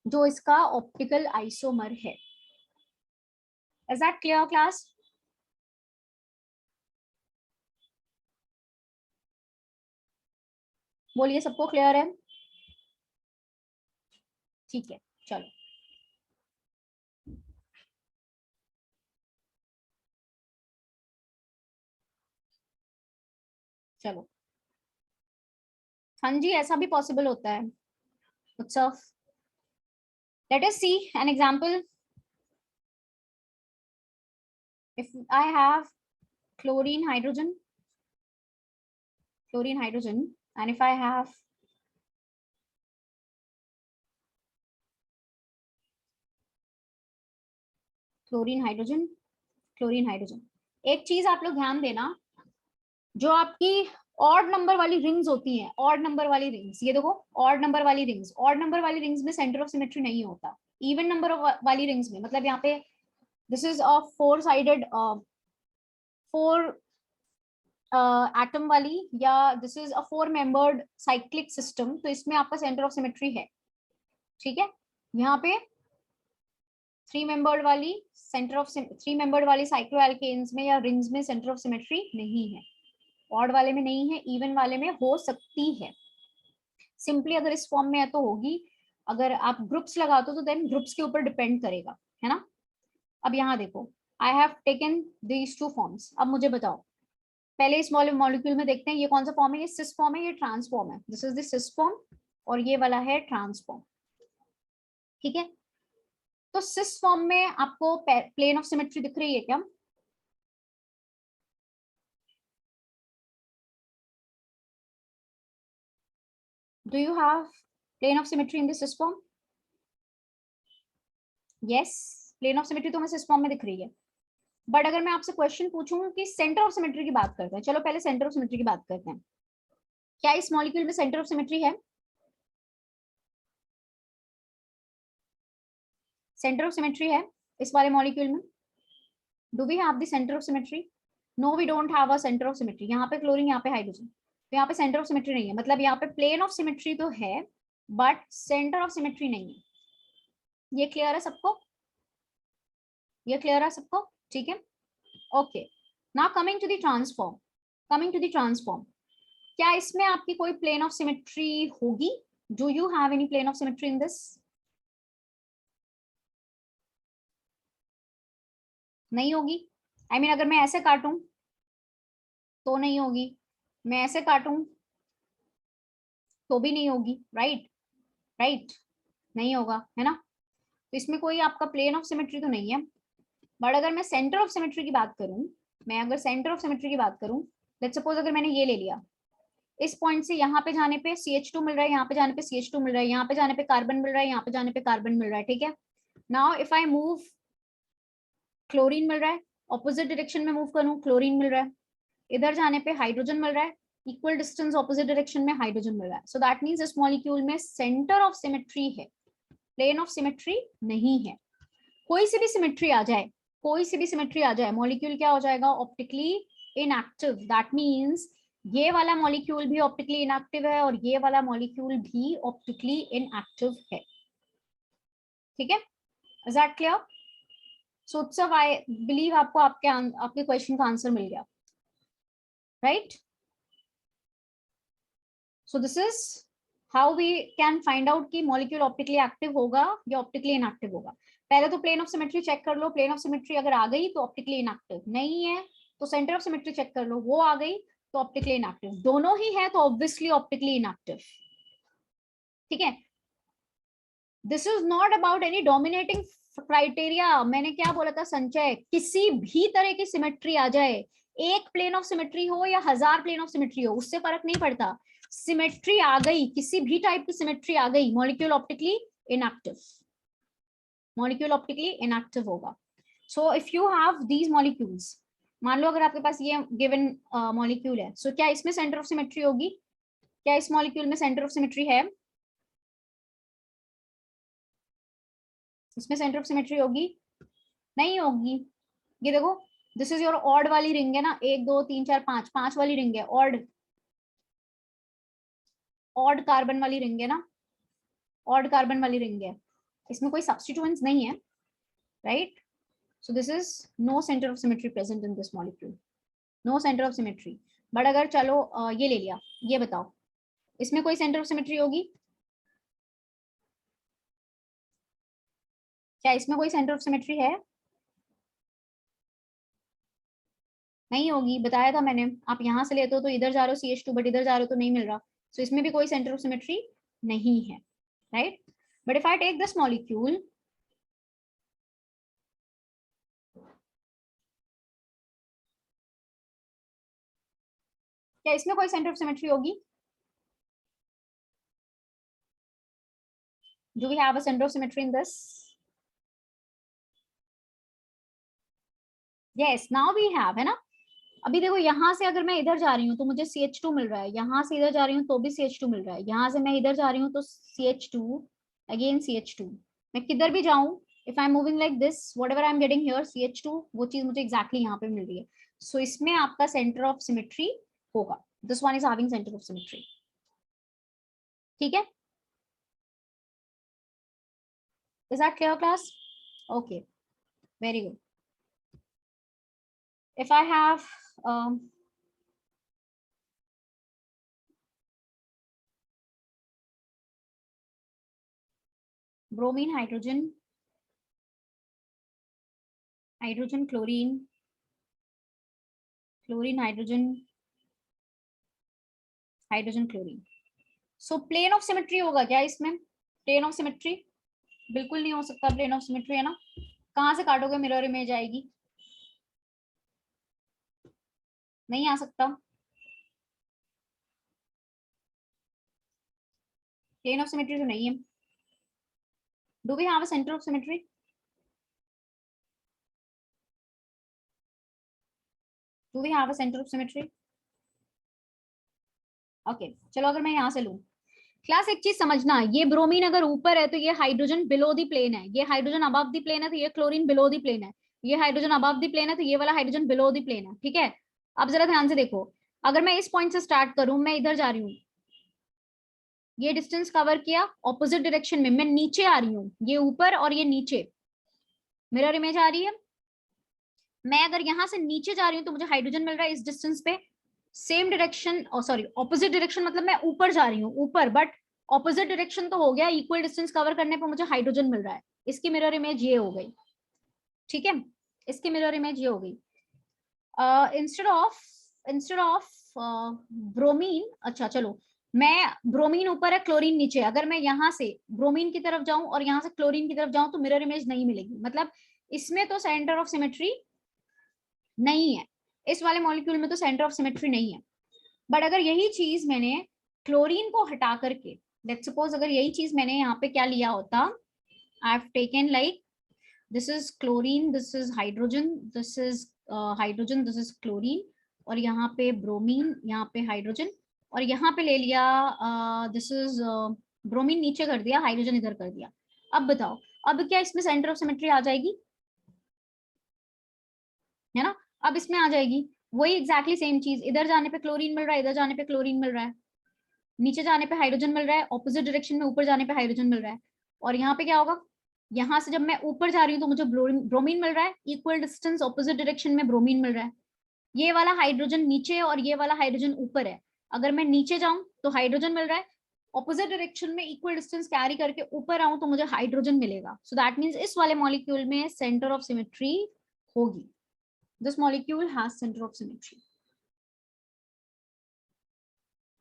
जो इसका ऑप्टिकल आइसोमर है। Is that clear class? बोलिए, सबको क्लियर है? ठीक है, चलो। चलो, हाँ जी, ऐसा भी पॉसिबल होता है उत्सव। Let us see an example. If I have chlorine hydrogen, and if I have chlorine hydrogen, एक चीज आप लोग ध्यान देना, जो आपकी ऑड नंबर वाली रिंग्स होती हैं, ऑड नंबर वाली रिंग्स, ये देखो ऑड नंबर वाली रिंग्स, ऑड नंबर वाली रिंग्स में सेंटर ऑफ सिमेट्री नहीं होता। इवन नंबर वाली रिंग्स में, मतलब यहाँ पे this is a four sided, four atom वाली, या this is a four membered cyclic system, तो इसमें आपका सेंटर ऑफ सिमेट्री है, ठीक है। यहाँ पे थ्री मेंबर्ड वाली साइक्लोएल्केन्स में या रिंग्स में सेंटर ऑफ सिमेट्री नहीं है, ऑड वाले में नहीं है, इवन वाले में हो सकती है। सिंपली अगर इस फॉर्म में है तो होगी, अगर आप ग्रुप्स लगाते हो तो देन ग्रुप्स के ऊपर डिपेंड करेगा, है ना। अब यहाँ देखो, I have taken these two forms. अब मुझे बताओ, पहले इस मॉलिक्यूल में देखते हैं ये कौन सा फॉर्म है, ये सिस फॉर्म है, ये ट्रांस फॉर्म है। This is the cis form और ये वाला है ट्रांस फॉर्म, ठीक है। तो सिस फॉर्म में आपको प्लेन ऑफ सिमेट्री दिख रही है क्या? Do you have plane of symmetry in this system? Yes, plane of symmetry तो हमें सिस्टम में दिख रही है। बट अगर मैं आपसे क्वेश्चन पूछूं कि सेंटर ऑफ सिमेट्री की बात करते हैं, चलो पहले सेंटर ऑफ सिमेट्री की बात करते हैं। क्या इस मॉलिक्यूल में सेंटर ऑफ सिमेट्री है? सेंटर ऑफ सिमेट्री है इस वाले मॉलिक्यूल में? Do we have the centre of symmetry? No, we don't have a centre of symmetry. यहाँ पे क्लोरीन, यहाँ पे हाइड्रोजन, तो यहाँ पे सेंटर ऑफ सिमेट्री नहीं है, मतलब यहाँ पे प्लेन ऑफ सिमेट्री तो है बट सेंटर ऑफ सिमेट्री नहीं है। ये क्लियर है सबको? ये क्लियर है सबको? ठीक है, okay. Now coming to the transform, क्या इसमें आपकी कोई प्लेन ऑफ सिमेट्री होगी? Do you have any plane of symmetry in this? नहीं होगी। आई मीन अगर मैं ऐसे काटूं तो नहीं होगी, मैं ऐसे काटूं तो भी नहीं होगी, राइट? नहीं होगा, है ना। तो इसमें कोई आपका प्लेन ऑफ सिमेट्री तो नहीं है। बट अगर मैं सेंटर ऑफ सिमेट्री की बात करूं, लेट्स सपोज अगर मैंने ये ले लिया, इस पॉइंट से यहाँ पे जाने पे CH2 मिल रहा है, यहाँ पे जाने पे CH2 मिल रहा है, यहाँ पे जाने पे कार्बन मिल रहा है, यहाँ पे जाने पे कार्बन मिल रहा है, ठीक है। Now if I move, chlorine मिल रहा है, ऑपोजिट डायरेक्शन में मूव करूं, क्लोरीन मिल रहा है, इधर जाने पे हाइड्रोजन मिल रहा है, इक्वल डिस्टेंस ऑपोजिट डायरेक्शन में हाइड्रोजन मिल रहा है। सो दैट मींस इस मॉलिक्यूल में सेंटर ऑफ सिमेट्री है, प्लेन ऑफ सिमेट्री नहीं है। कोई सी भी सिमेट्री आ जाए, मॉलिक्यूल क्या हो जाएगा? Optically inactive. दैट मींस ये वाला मॉलिक्यूल भी ऑप्टिकली इनएक्टिव है और ये वाला मॉलिक्यूल भी ऑप्टिकली इनएक्टिव है, ठीक है। Is that clear? सो उत्सव, आई बिलीव आपको आपके क्वेश्चन का आंसर मिल गया, right? So this is how we can find out कि मॉलिक्यूल ऑप्टिकली एक्टिव होगा या ऑप्टिकली इनएक्टिव होगा। पहले तो प्लेन ऑफ सिमेट्री चेक कर लो, प्लेन ऑफ सिमेट्री अगर आ गई तो ऑप्टिकली इनएक्टिव, नहीं है तो सेंटर ऑफ सिमेट्री चेक कर लो, वो आ गई तो ऑप्टिकली इनएक्टिव, दोनों ही है तो ऑब्वियसली ऑप्टिकली इनएक्टिव, ठीक है। This is not about any dominating criteria. मैंने क्या बोला था संचय, किसी भी तरह की सिमेट्री आ जाए, एक प्लेन ऑफ सिमेट्री हो या 1000 प्लेन ऑफ सिमेट्री हो, उससे फर्क नहीं पड़ता। सिमेट्री आ गई, किसी भी टाइप की सिमेट्री आ गई, मॉलिक्यूल ऑप्टिकली इनएक्टिव होगा। So if you have these molecules, मान लो अगर आपके पास ये गिवन मॉलिक्यूल है, सो क्या इसमें सेंटर ऑफ सिमेट्री होगी? क्या इस मॉलिक्यूल में सेंटर ऑफ सिमेट्री है? इसमें सेंटर ऑफ सिमेट्री होगी? नहीं होगी। ये देखो, दिस इज योर ऑड वाली रिंग है ना, 1 2 3 4 5, 5 वाली रिंग है, ऑड ऑड कार्बन वाली रिंग है ना, ऑड कार्बन वाली रिंग है, इसमें कोई सब्स्टिट्यूएंट्स नहीं है, right? So this is no centre of symmetry present in this molecule, no centre of symmetry. But अगर चलो ये ले लिया, ये बताओ इसमें कोई सेंटर ऑफ सिमेट्री होगी? क्या इसमें कोई सेंटर ऑफ सिमेट्री है? नहीं होगी, बताया था मैंने। आप यहां से लेते हो तो इधर जा रहे हो CH2, बट इधर जा रहे हो तो नहीं मिल रहा, सो इसमें भी कोई सेंटर ऑफ सिमेट्री नहीं है, right? But if I take this molecule, क्या इसमें कोई सेंटर ऑफ सिमेट्री होगी? Do we have a center of symmetry in this? Yes, now we have, है ना? अभी देखो, यहां से अगर मैं इधर जा रही हूँ तो मुझे CH2 मिल रहा है, यहां से इधर जा रही हूँ तो भी CH2 मिल रहा है, यहां से मैं इधर जा रही हूँ तो CH2 अगेन CH2। मैं किधर भी जाऊं, if I am moving like this, what ever I am getting here CH2, वो चीज मुझे एग्जैक्टली यहाँ पे मिल रही है। सो इसमें आपका सेंटर ऑफ सिमेट्री होगा, this one is having centre of symmetry. ठीक है, is that clear class? Okay, very good. If I have bromine, hydrogen, hydrogen, chlorine, chlorine, hydrogen, hydrogen, chlorine. So plane of symmetry होगा क्या इसमें? Plane of symmetry बिल्कुल नहीं हो सकता, plane of symmetry है ना। कहाँ से काटोगे मिरर इमेज आएगी? नहीं आ सकता। Plane of symmetry तो नहीं है। Do we have a center of symmetry? Do we have a center of symmetry? Okay, चलो अगर मैं यहाँ से लूँ, क्लास एक चीज समझना, ये ब्रोमीन अगर ऊपर है तो ये हाइड्रोजन बिलो दी प्लेन है, ये हाइड्रोजन अबव दी प्लेन है तो ये क्लोरीन बिलो दी प्लेन है, ये हाइड्रोजन अबव दी प्लेन है तो ये वाला हाइड्रोजन बिलो दी प्लेन है। ठीक है, अब जरा ध्यान से देखो, अगर मैं इस पॉइंट से स्टार्ट करूं, मैं इधर जा रही हूँ, ये डिस्टेंस कवर किया, ऑपोजिट डायरेक्शन में मैं नीचे आ रही हूँ, ये ऊपर और ये नीचे, मिरर इमेज आ रही है। मैं अगर यहाँ से नीचे जा रही हूँ तो मुझे हाइड्रोजन मिल रहा है इस डिस्टेंस पे, same direction, sorry opposite direction, मतलब मैं ऊपर जा रही हूँ ऊपर, बट ऑपोजिट डायरेक्शन तो हो गया, इक्वल डिस्टेंस कवर करने पर मुझे हाइड्रोजन मिल रहा है, इसकी मिरर इमेज ये हो गई। ठीक है, इसकी मिरर इमेज ये हो गई। इंस्टेड ऑफ ब्रोमीन, अच्छा चलो, मैं ब्रोमीन ऊपर है क्लोरीन नीचे, अगर मैं यहाँ से ब्रोमीन की तरफ जाऊं और यहाँ से क्लोरीन की तरफ जाऊं तो मिरर इमेज नहीं मिलेगी, मतलब इसमें तो सेंटर ऑफ सिमेट्री नहीं है, इस वाले मॉलिक्यूल में तो सेंटर ऑफ सिमेट्री नहीं है। बट अगर यही चीज मैंने क्लोरीन को हटा करके, लेट्स सपोज अगर यही चीज मैंने यहाँ पे क्या लिया होता, I have taken like this is chlorine, this is hydrogen, this is hydrogen, this is chlorine, और यहाँ पे ब्रोमीन, यहाँ पे हाइड्रोजन, और यहाँ पे ले लिया दिस इज ब्रोमीन, नीचे कर दिया, हाइड्रोजन इधर कर दिया। अब बताओ, अब क्या इसमें सेंटर ऑफ सिमेट्री आ जाएगी? है ना, अब इसमें आ जाएगी वही एग्जैक्टली सेम चीज, इधर जाने पे क्लोरीन मिल रहा है, इधर जाने पे क्लोरीन मिल रहा है, नीचे जाने पे हाइड्रोजन मिल रहा है, ऑपोजिट डायरेक्शन में ऊपर जाने पे हाइड्रोजन मिल रहा है। और यहाँ पे क्या होगा, यहाँ से जब मैं ऊपर जा रही हूँ तो मुझे ब्रोमीन मिल रहा है, इक्वल डिस्टेंस ऑपोजिट डायरेक्शन में ब्रोमीन मिल रहा है, ये वाला हाइड्रोजन नीचे और ये वाला हाइड्रोजन ऊपर है, अगर मैं नीचे जाऊं तो हाइड्रोजन मिल रहा है, ऑपोजिट डायरेक्शन में इक्वल डिस्टेंस कैरी करके ऊपर आऊं तो मुझे हाइड्रोजन मिलेगा। सो दैट मींस इस वाले मॉलिक्यूल में सेंटर ऑफ सिमेट्री होगी, this molecule has centre of symmetry.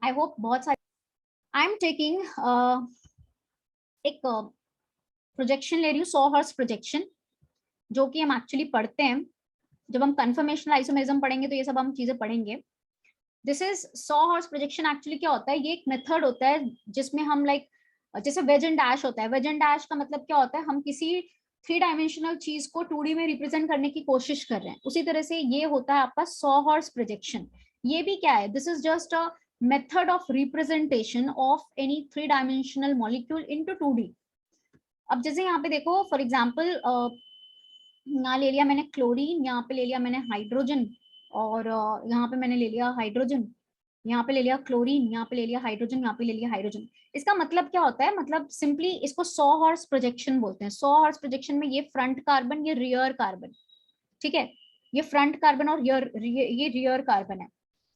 I hope बहुत सारे, आई एम टेकिंग एक प्रोजेक्शन ले रही हूँ, 100 हर्ट्ज प्रोजेक्शन, जो कि हम एक्चुअली पढ़ते हैं जब हम कन्फर्मेशनल आइसोमेरिज्म पढ़ेंगे तो ये सब हम चीजें पढ़ेंगे। This is 100 horse projection, actually क्या होता है, ये एक मेथड होता है जिसमें हम लाइक, जैसे वेज एंड डैश होता है, वेज एंड डैश का मतलब क्या होता है, हम किसी थ्री डायमेंशनल चीज को 2D में रिप्रेजेंट करने की कोशिश कर रहे हैं। उसी तरह से ये होता है आपका सॉ हॉर्स प्रोजेक्शन। ये भी क्या है, this is just a method of representation of any three dimensional molecule into 2D। अब जैसे यहाँ पे देखो फॉर एग्जांपल, यहाँ ले लिया मैंने क्लोरीन, यहाँ पे ले लिया मैंने हाइड्रोजन, और यहाँ पे मैंने ले लिया हाइड्रोजन, यहाँ पे ले लिया क्लोरीन, यहाँ पे ले लिया हाइड्रोजन, यहाँ पे ले लिया हाइड्रोजन। इसका मतलब क्या होता है, मतलब सिंपली इसको सॉ हॉर्स प्रोजेक्शन बोलते हैं। सॉ हॉर्स प्रोजेक्शन में ये फ्रंट कार्बन, ये रियर कार्बन, ठीक है, ये फ्रंट कार्बन और ये रियर कार्बन है।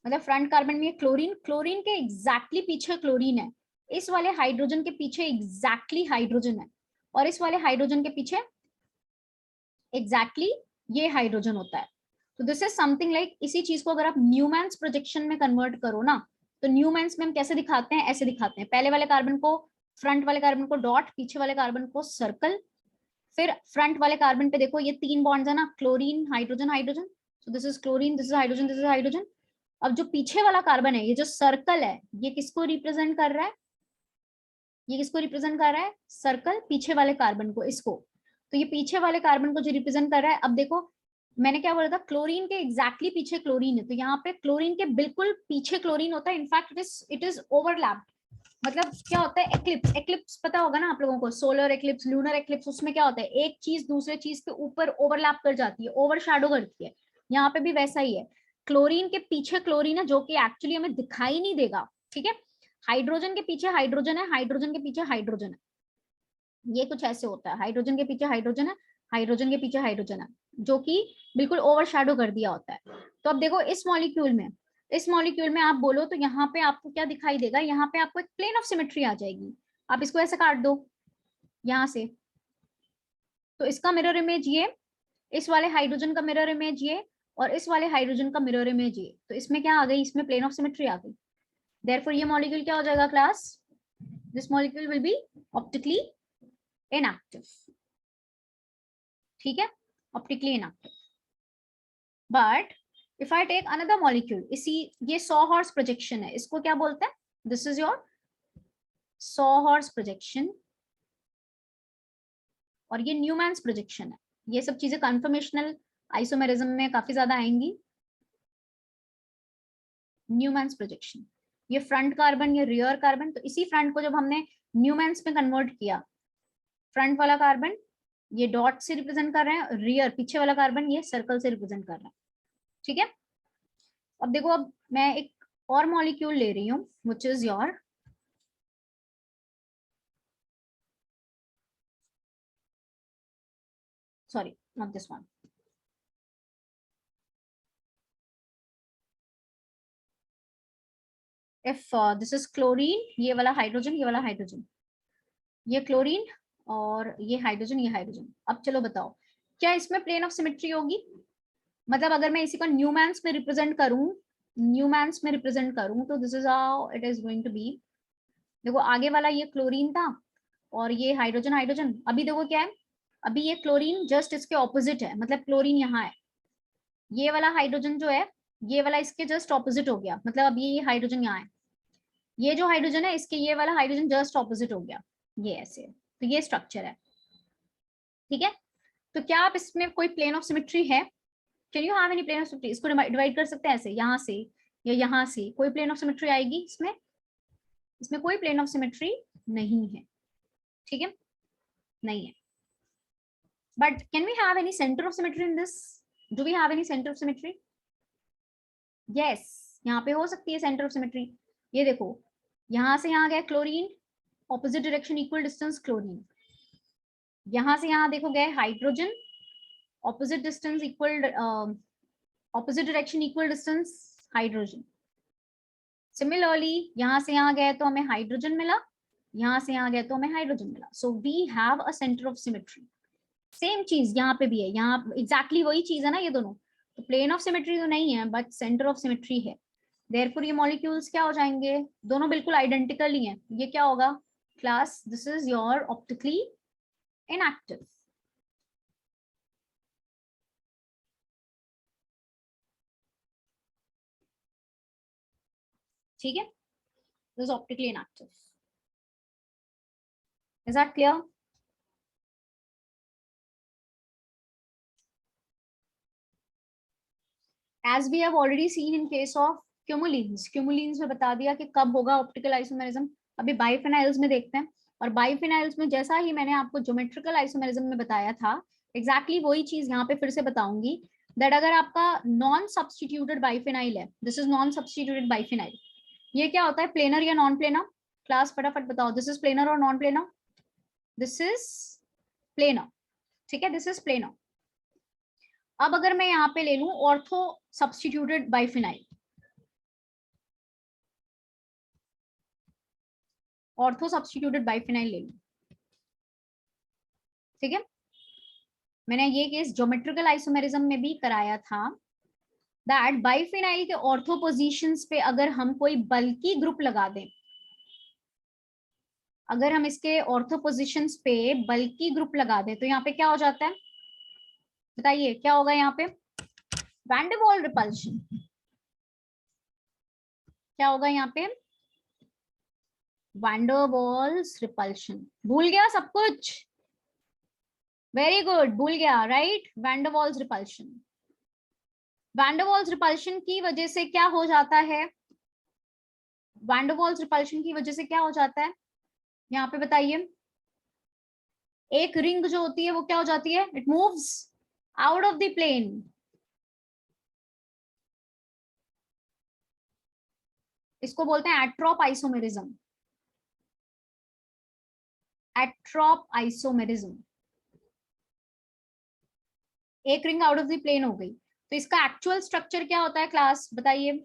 मतलब फ्रंट कार्बन में क्लोरीन, क्लोरीन के एग्जैक्टली पीछे क्लोरीन है, इस वाले हाइड्रोजन के पीछे एग्जैक्टली हाइड्रोजन है, और इस वाले हाइड्रोजन के पीछे एग्जैक्टली ये हाइड्रोजन होता है। तो दिस इज समथिंग लाइक, इसी चीज को अगर आप न्यूमैन्स प्रोजेक्शन में कन्वर्ट करो ना, तो न्यूमैन्स में हम कैसे दिखाते हैं, ऐसे दिखाते हैं, पहले वाले कार्बन को, फ्रंट वाले कार्बन को डॉट, पीछे वाले कार्बन को सर्कल, फिर फ्रंट वाले कार्बन पे देखो ये 3 बॉन्ड्स है ना, chlorine hydrogen hydrogen, so this is chlorine, this is hydrogen, this is hydrogen. अब जो पीछे वाला कार्बन है, ये जो सर्कल है, ये किसको रिप्रेजेंट कर रहा है, ये किसको रिप्रेजेंट कर रहा है, सर्कल, पीछे वाले कार्बन को, इसको। तो ये पीछे वाले कार्बन को जो रिप्रेजेंट कर रहा है, अब देखो मैंने क्या बोला था, क्लोरीन के एग्जैक्टली पीछे क्लोरीन है, तो यहाँ पे क्लोरीन के बिल्कुल पीछे क्लोरीन होता है। In fact it is overlapped. मतलब क्या होता है, एक्लिप्स, एक्लिप्स पता होगा ना आप लोगों को, सोलर एक्लिप्स, लूनर एक्लिप्स, उसमें क्या होता है, एक चीज दूसरे चीज के ऊपर ओवरलैप कर जाती है, ओवरशैडो करती है। यहाँ पे भी वैसा ही है, क्लोरीन के पीछे क्लोरीन है, जो कि एक्चुअली हमें दिखाई नहीं देगा, ठीक है। हाइड्रोजन के पीछे हाइड्रोजन है, हाइड्रोजन के पीछे हाइड्रोजन है, ये कुछ ऐसे होता है, हाइड्रोजन के पीछे हाइड्रोजन है, हाइड्रोजन के पीछे हाइड्रोजन है, जो कि बिल्कुल ओवरशैडो कर दिया होता है। तो अब देखो इस मॉलिक्यूल में, इस मॉलिक्यूल में आप बोलो तो यहाँ पे आपको क्या दिखाई देगा, यहाँ पे आपको एक प्लेन ऑफ सिमेट्री आ जाएगी। आप इसको ऐसे काट दो यहाँ से, तो इसका मिरर इमेज ये, इस वाले हाइड्रोजन का मिरर इमेज ये, और इस वाले हाइड्रोजन का मिरर इमेज ये। तो इसमें क्या आ गई, इसमें प्लेन ऑफ सिमेट्री आ गई। देयरफॉर ये मॉलिक्यूल क्या हो जाएगा class, this molecule will be optically inactive, ठीक है, optically inactive. But if I take another molecule, इसी, ये सॉ हॉर्स प्रोजेक्शन है, इसको क्या बोलते हैं, this is your saw horse projection, और ये न्यूमैन्स प्रोजेक्शन है। ये सब चीजें कन्फर्मेशनल आइसोमेरिज्म में काफी ज्यादा आएंगी। न्यूमैन्स प्रोजेक्शन, ये फ्रंट कार्बन, ये रियर कार्बन, तो इसी फ्रंट को जब हमने न्यूमैन्स में कन्वर्ट किया, फ्रंट वाला कार्बन ये डॉट से रिप्रेजेंट कर रहे हैं, रियर पीछे वाला कार्बन ये सर्कल से रिप्रेजेंट कर रहे हैं, ठीक है। अब देखो, अब मैं एक और मॉलिक्यूल ले रही हूँ, which is your, sorry not this one, if this is chlorine, ये वाला हाइड्रोजन, ये वाला हाइड्रोजन, ये क्लोरीन, और ये हाइड्रोजन, ये हाइड्रोजन। अब चलो बताओ, क्या इसमें प्लेन ऑफ सिमेट्री होगी, मतलब अगर मैं इसी को न्यूमैन्स में रिप्रेजेंट करूं, न्यूमैन्स में रिप्रेजेंट करूं, तो this is how it is going to be. देखो आगे वाला ये क्लोरीन था, और ये हाइड्रोजन हाइड्रोजन, अभी देखो क्या है, अभी ये क्लोरीन जस्ट इसके ऑपोजिट है, मतलब क्लोरीन यहाँ है, ये वाला हाइड्रोजन जो है, ये वाला इसके जस्ट ऑपोजिट हो गया, मतलब अब ये हाइड्रोजन यहाँ है, ये जो हाइड्रोजन है इसके ये वाला हाइड्रोजन जस्ट ऑपोजिट हो गया, ये ऐसे। तो ये स्ट्रक्चर है, ठीक है। तो क्या आप इसमें कोई प्लेन ऑफ सिमेट्री है, can you have any plane of symmetry, इसको डिवाइड कर सकते हैं ऐसे, यहाँ से या यहाँ से, कोई प्लेन ऑफ सिमेट्री आएगी इसमें, इसमें कोई प्लेन ऑफ सिमेट्री नहीं है, ठीक है, नहीं है। But can we have any centre of symmetry in this, do we have any centre of symmetry, yes, यहाँ पे हो सकती है सेंटर ऑफ सिमेट्री। ये देखो यहाँ से यहाँ गया chlorine, opposite direction equal distance chlorine, यहाँ से यहाँ देखो गए hydrogen, opposite distance equal, opposite direction equal distance hydrogen. Similarly यहाँ से यहाँ गए तो हमें हाइड्रोजन मिला, यहाँ से यहाँ गए तो हमें हाइड्रोजन मिला, so we have a centre of symmetry. Same चीज यहाँ पे भी है, यहाँ एग्जैक्टली वही चीज है ना ये दोनों, तो प्लेन ऑफ सिमेट्री तो नहीं है बट सेंटर ऑफ सिमेट्री है। देयरफॉर ये मॉलिक्यूल्स क्या हो जाएंगे, दोनों बिल्कुल आइडेंटिकल ही हैं। ये क्या होगा class, this is your optically inactive, ठीक है, this is optically inactive. Is that clear? As we have already seen in case of cumulenes, cumulenes में बता दिया कि कब होगा ऑप्टिकल आइसोमेरिज्म। अभी बाइफेनाइल्स में देखते हैं, और बाइफेनाइल्स में जैसा ही मैंने आपको ज्योमेट्रिकल आइसोमेरिज्म में बताया था, एग्जैक्टली वही चीज यहाँ पे फिर से बताऊंगी, दैट अगर आपका नॉन सब्सटीट्यूटेड बाइफेनाइल है, दिस इज नॉन सब्सटीट्यूटेड बाइफेनाइल, ये क्या होता है, प्लेनर या नॉन प्लेनर? क्लास फटाफट बताओ, दिस इज प्लेनर और non planar? This is planar, ठीक है, दिस इज प्लेनर। अब अगर मैं यहाँ पे ले लूं ऑर्थो सब्सटीट्यूटेड बाइफेनाइल, ऑर्थो सब्सटीट्यूटेड बाइफेनाइल ले लूं, ठीक है, मैंने ये केस ज्योमेट्रिकल आइसोमेरिज्म में भी कराया था, दैट बाइफेनाइल के ऑर्थो पोजीशंस पे अगर हम कोई बल्की ग्रुप लगा दें, अगर हम इसके ऑर्थो पोजीशंस पे बल्की ग्रुप लगा दें, तो यहाँ पे क्या हो जाता है, बताइए क्या होगा यहाँ पे? वैन डर वाल रिपल्शन। क्या होगा यहाँ पे? Van der Waals repulsion. भूल गया सब कुछ? वेरी गुड, भूल गया, right, van der Waals repulsion. Van der Waals repulsion की वजह से क्या हो जाता है? वैन डर वाल्स रिपल्शन की वजह से क्या हो जाता है यहाँ पे बताइए? एक रिंग जो होती है वो क्या हो जाती है? It moves out of the plane. इसको बोलते हैं एट्रोप आइसोमेरिज्म, एट्रोप आइसोमेरिज्म। एक ring out of the plane हो गई, तो इसका एक्चुअल स्ट्रक्चर क्या होता है क्लास, बताइए?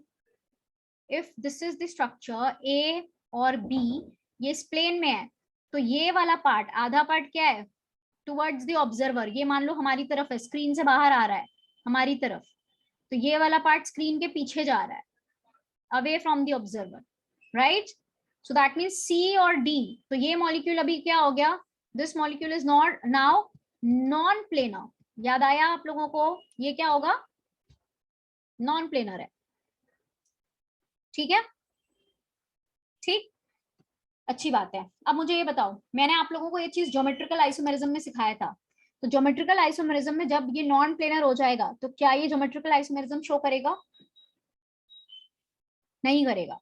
If this is the structure A और बी, ये इस प्लेन में है, तो ये वाला पार्ट, आधा पार्ट क्या है? टुवर्ड्स द ऑब्जर्वर, ये मान लो हमारी तरफ है, स्क्रीन से बाहर आ रहा है हमारी तरफ, तो ये वाला पार्ट स्क्रीन के पीछे जा रहा है, away from the observer, right? So that means C और डी, तो ये मॉलिक्यूल अभी क्या हो गया? This molecule is not now non planar. याद आया आप लोगों को? ये क्या होगा? नॉन प्लेनर है, ठीक है, ठीक, अच्छी बात है। अब मुझे ये बताओ, मैंने आप लोगों को ये चीज ज्योमेट्रिकल आइसोमेरिज्म में सिखाया था, तो ज्योमेट्रिकल आइसोमेरिज्म में जब ये नॉन प्लेनर हो जाएगा, तो क्या ये ज्योमेट्रिकल आइसोमेरिज्म शो करेगा? नहीं करेगा।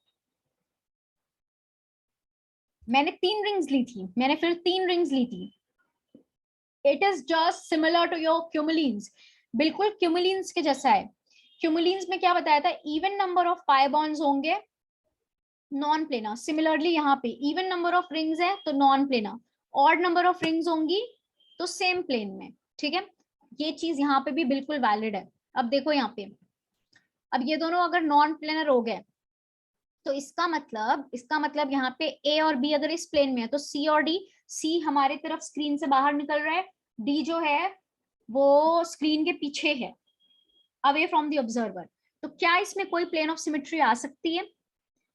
मैंने 3 रिंग्स ली थी, मैंने फिर 3 रिंग्स ली थी, it is just similar to your cumulenes, बिल्कुल क्यूमुलिन्स के जैसा है। क्यूमुलिन्स में क्या बताया था? Even number of pi bonds होंगे, नॉन प्लेनर। सिमिलरली यहाँ पे इवन नंबर ऑफ रिंग्स है तो non planar, odd number of rings होंगी तो सेम प्लेन में, ठीक है, ये चीज यहाँ पे भी बिल्कुल वैलिड है। अब देखो यहाँ पे, अब ये दोनों अगर नॉन प्लेनर हो गए, तो इसका मतलब यहाँ पे ए और बी अगर इस प्लेन में है, तो सी और डी, सी हमारे तरफ स्क्रीन से बाहर निकल रहा है, डी जो है वो स्क्रीन के पीछे है, अवे फ्रॉम द ऑब्जर्वर। तो क्या इसमें कोई प्लेन ऑफ सिमेट्री आ सकती है?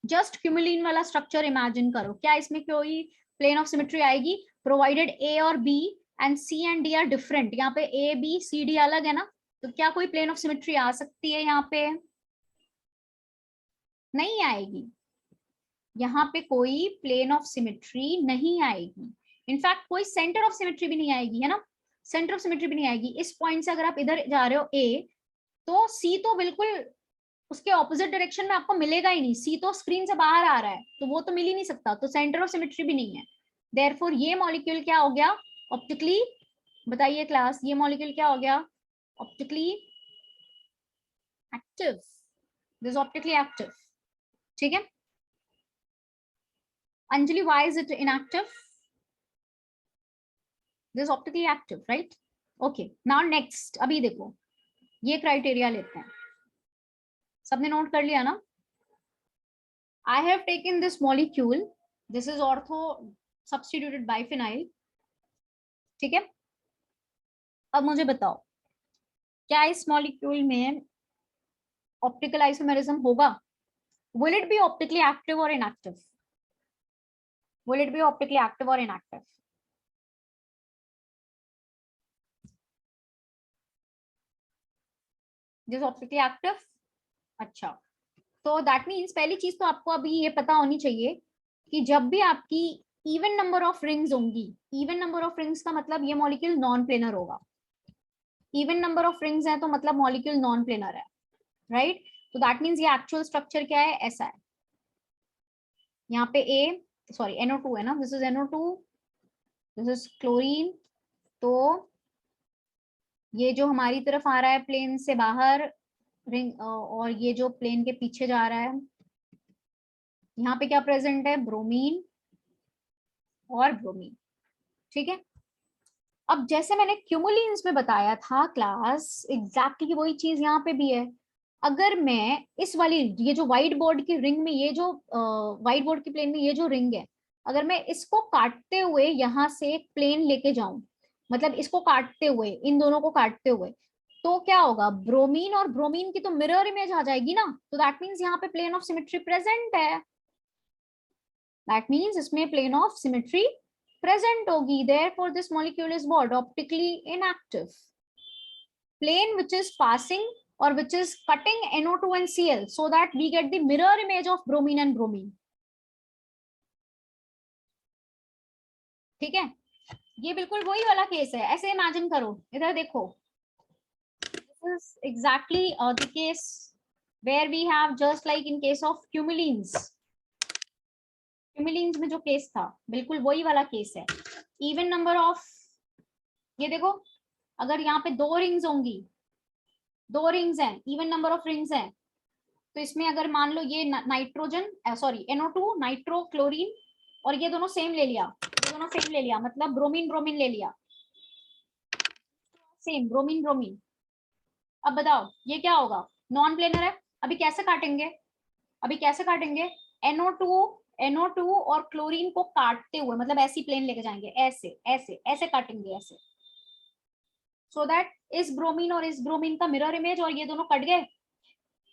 जस्ट क्यूमुलिन वाला स्ट्रक्चर इमेजिन करो, क्या इसमें कोई प्लेन ऑफ सिमेट्री आएगी? प्रोवाइडेड ए और B and C and D are different, यहाँ पे ए बी सी डी अलग है ना, तो क्या कोई प्लेन ऑफ सिमेट्री आ सकती है यहाँ पे? नहीं आएगी, यहाँ पे कोई प्लेन ऑफ सिमेट्री नहीं आएगी, इनफैक्ट कोई सेंटर ऑफ सिमेट्री भी नहीं आएगी, है ना, सेंटर ऑफ सिमेट्री भी नहीं आएगी। इस पॉइंट से अगर आप इधर जा रहे हो ए, तो सी तो बिल्कुल उसके ऑपोजिट डायरेक्शन में आपको मिलेगा ही नहीं, सी तो स्क्रीन से बाहर आ रहा है, तो वो तो मिल ही नहीं सकता, तो सेंटर ऑफ सिमेट्री भी नहीं है। देयरफॉर ये मॉलिक्यूल क्या हो गया? ऑप्टिकली, बताइए क्लास, ये मॉलिक्यूल क्या हो गया? Optically active, this optically active, ठीक है। Anjali, why is it inactive? This optically active, right? Okay, now next, अभी देखो ये क्राइटेरिया लेते हैं, सबने नोट कर लिया ना? I have taken this molecule, this is ortho substituted biphenyl, ठीक है। अब मुझे बताओ, क्या इस मॉलिक्यूल में ऑप्टिकल आइसोमेरिज्म होगा? Will it be optically active or inactive? Will it be optically active or inactive? This is optically active, अच्छा, तो दैट मीन्स पहली चीज तो आपको अभी ये पता होनी चाहिए कि जब भी आपकी इवन नंबर ऑफ रिंग्स होंगी, इवन नंबर ऑफ रिंग्स का मतलब ये मॉलिक्यूल नॉन प्लेनर होगा, इवन नंबर ऑफ रिंग्स है तो मतलब मॉलिक्यूल नॉन प्लेनर है, राइट। तो दैट मीन्स ये एक्चुअल स्ट्रक्चर क्या है, ऐसा है। यहाँ पे NO2 है ना, this is NO2, this is chlorine. तो ये जो हमारी तरफ आ रहा है प्लेन से बाहर रिंग, और ये जो प्लेन के पीछे जा रहा है, यहाँ पे क्या प्रेजेंट है, ब्रोमीन और ब्रोमीन। ठीक है। अब जैसे मैंने क्यूमुलिन्स में बताया था क्लास, एग्जैक्टली वही चीज यहाँ पे भी है। अगर मैं इस वाली, ये जो व्हाइट बोर्ड की रिंग में, ये जो व्हाइट बोर्ड की प्लेन में ये जो रिंग है, अगर मैं इसको काटते हुए यहाँ से एक प्लेन लेके जाऊं, मतलब इसको काटते हुए, इन दोनों को काटते हुए, तो क्या होगा, ब्रोमीन और ब्रोमीन की तो मिरर इमेज आ जाएगी ना। तो दैट मीन्स यहाँ पे प्लेन ऑफ सिमेट्री प्रेजेंट है। दैट मीन्स इसमें प्लेन ऑफ सिमेट्री प्रेजेंट होगी, therefore this molecule is what, optically inactive. Plane which is passing or which is cutting NO2 and Cl so that we get the mirror image of bromine and bromine. ठीक है, ये बिल्कुल वही वाला case है। ऐसे imagine करो, इधर देखो, this is exactly the case where we have just like in case of cumulines. क्यूमुलिन्स में जो केस था बिल्कुल वही वाला केस है। इवन नंबर ऑफ, ये देखो, अगर यहाँ पे दो रिंग्स होंगी, दो रिंग्स हैं, इवन नंबर ऑफ रिंग्स हैं, तो इसमें अगर मान लो ये nitrogen, sorry NO2 nitro chlorine, और ये दोनों सेम ले लिया, ये दोनों सेम ले लिया, मतलब ब्रोमीन ब्रोमीन ले लिया, सेम ब्रोमीन ब्रोमीन। अब बताओ ये क्या होगा, नॉन प्लेनर है। अभी कैसे काटेंगे, अभी कैसे काटेंगे, NO2 और क्लोरीन को काटते हुए, मतलब ऐसी प्लेन लेके जाएंगे, ऐसे ऐसे ऐसे काटेंगे, ऐसे, सो दैट इस ब्रोमीन और इस ब्रोमीन का मिरर इमेज, और ये दोनों कट गए,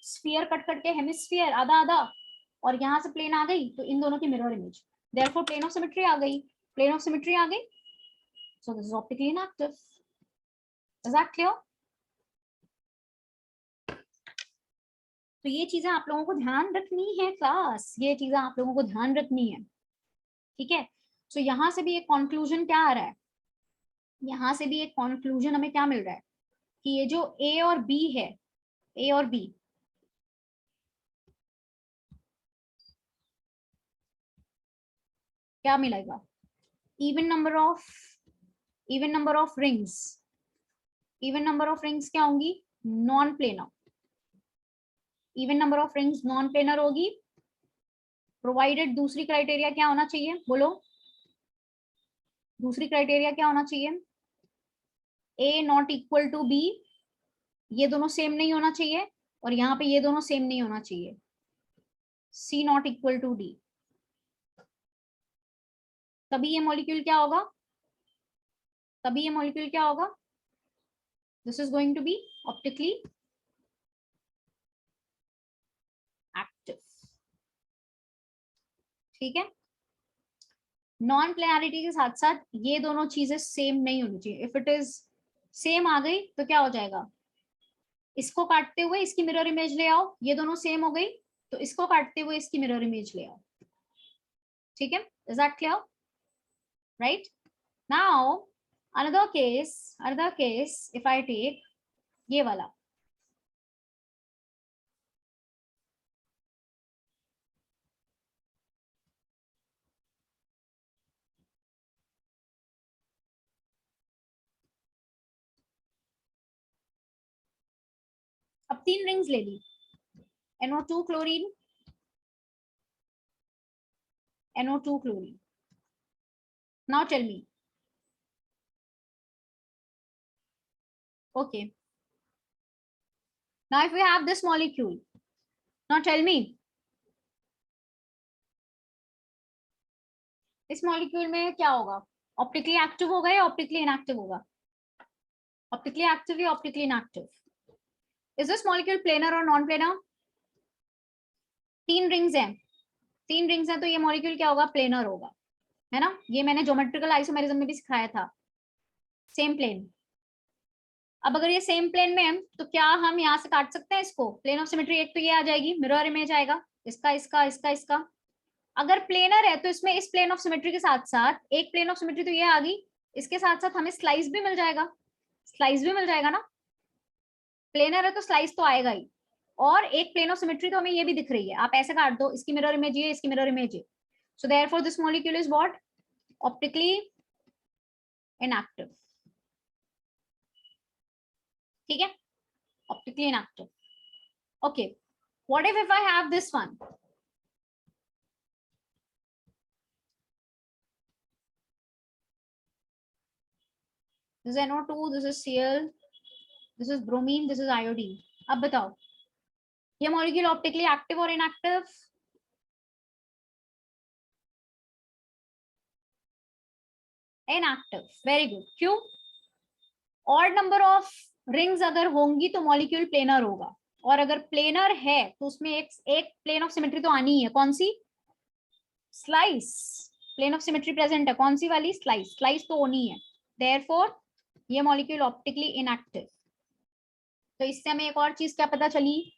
स्फीयर कट कट के हेमिस्फीयर आधा आधा, और यहाँ से प्लेन आ गई, तो इन दोनों की mirror image, therefore plane of symmetry आ गई, प्लेन ऑफ सिमेट्री आ गई। So this is optically inactive. Is that clear? तो ये चीजें आप लोगों को ध्यान रखनी है क्लास, ये चीजें आप लोगों को ध्यान रखनी है। ठीक है। सो यहाँ से भी एक कंक्लूजन क्या आ रहा है, यहाँ से भी एक कंक्लूजन हमें क्या मिल रहा है कि ये जो A और B है, A और B, क्या मिलेगा, even number of rings, even number of rings क्या होंगी, non planar, even number of rings non planar होगी, प्रोवाइडेड दूसरी क्राइटेरिया क्या होना चाहिए, बोलो, दूसरी क्राइटेरिया क्या होना चाहिए, A not equal to B, ये दोनों सेम नहीं होना चाहिए, और यहाँ पे ये दोनों सेम नहीं होना चाहिए, C not equal to D, तभी ये मॉलिक्यूल क्या होगा, तभी ये मॉलिक्यूल क्या होगा, this is going to be optically active. ठीक है। नॉन प्लेनरिटी के साथ साथ ये दोनों चीजें सेम नहीं होनी चाहिए। इफ इट इज सेम आ गई तो क्या हो जाएगा, इसको काटते हुए इसकी मिरर इमेज ले आओ, ये दोनों सेम हो गई, तो इसको काटते हुए इसकी मिरर इमेज ले आओ। ठीक है, is that clear? Right now another case if I take ये वाला, अब 3 रिंग्स ले ली, NO2 chlorine, NO2 chlorine. Now tell me, okay, now if we have this molecule, now tell me, इस मॉलिक्यूल में क्या होगा, ऑप्टिकली एक्टिव होगा या ऑप्टिकली इनएक्टिव होगा, ऑप्टिकली एक्टिव या optically inactive. Is this molecule planar और नॉन प्लेनर, 3 रिंग्स हैं, 3 रिंग्स हैं, तो ये मॉलिक्यूल क्या होगा, प्लेनर होगा, है ना। ये मैंने ज्योमेट्रिकल आइसोमेरिज्म में भी सिखाया था, सेम प्लेन। अब अगर ये सेम प्लेन में है तो क्या हम यहाँ से काट सकते हैं इसको, प्लेन ऑफ सिमेट्री, एक तो ये आ जाएगी, मिरर इमेज आएगा, इसका इसका इसका इसका। अगर प्लेनर है तो इसमें इस प्लेन ऑफ सिमेट्री के साथ साथ एक प्लेन ऑफ सिमेट्री तो ये आ गई, इसके साथ साथ हमें स्लाइस भी मिल जाएगा, स्लाइस भी मिल जाएगा ना, प्लेनर है तो स्लाइस तो आएगा ही, और एक प्लेन ऑफ सिमेट्री तो हमें ये भी दिख रही है, आप ऐसे काट दो, इसकी मिरर इमेज ये, इसकी मिरर इमेज ये, so therefore this molecule is what, optically inactive. ठीक है, optically inactive. Okay, what if I have this one, this is NO2, this is Cl, this is bromine, this is iodine। अब बताओ ये molecule optically active और inactive? Inactive. Very good. क्यों? Odd number of rings अगर होंगी तो molecule planar होगा, और अगर प्लेनर है तो उसमें एक प्लेन ऑफ सिमेट्री तो आनी ही है। कौन सी? Slice. Plane of symmetry present है, कौन सी वाली? स्लाइस। स्लाइस तो होनी है, देयरफॉर ये मॉलिक्यूल ऑप्टिकली इनएक्टिव। तो इससे हमें एक और चीज क्या पता चली,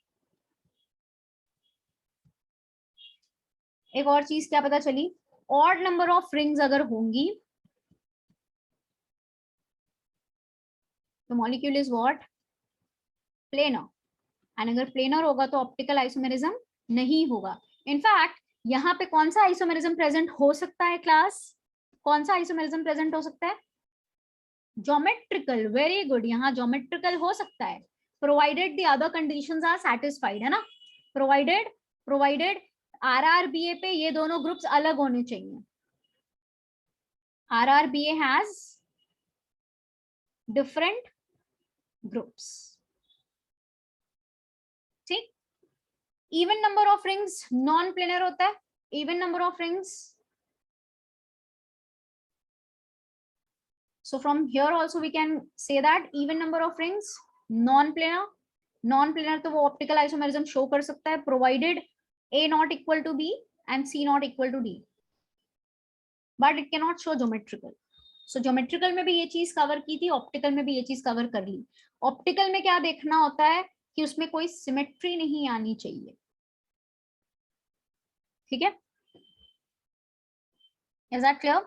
एक और चीज क्या पता चली, ऑड नंबर ऑफ रिंग्स अगर होंगी तो molecule is what, planar. And अगर प्लेनर होगा तो ऑप्टिकल आइसोमेरिज्म नहीं होगा। इनफैक्ट यहाँ पे कौन सा आइसोमेरिज्म प्रेजेंट हो सकता है क्लास? कौन सा आइसोमेरिज्म प्रेजेंट हो सकता है? ज्योमेट्रिकल। वेरी गुड, यहाँ ज्योमेट्रिकल हो सकता है, provided the other conditions are satisfied, है ना। प्रोवाइडेड RRBA पे ये दोनों ग्रुप्स अलग होने चाहिए। RRBA has different groups. ठीक, even number of rings non planar होता है, even number of rings. So from here also we can say that even number of rings non-planar, non-planar तो वो optical isomerism show कर सकता है provided A not equal to B and C not equal to D, but it cannot show geometrical. So geometrical में भी ये चीज cover की थी, optical में भी ये चीज कवर कर ली। optical में क्या देखना होता है कि उसमें कोई symmetry नहीं आनी चाहिए। ठीक है, is that clear?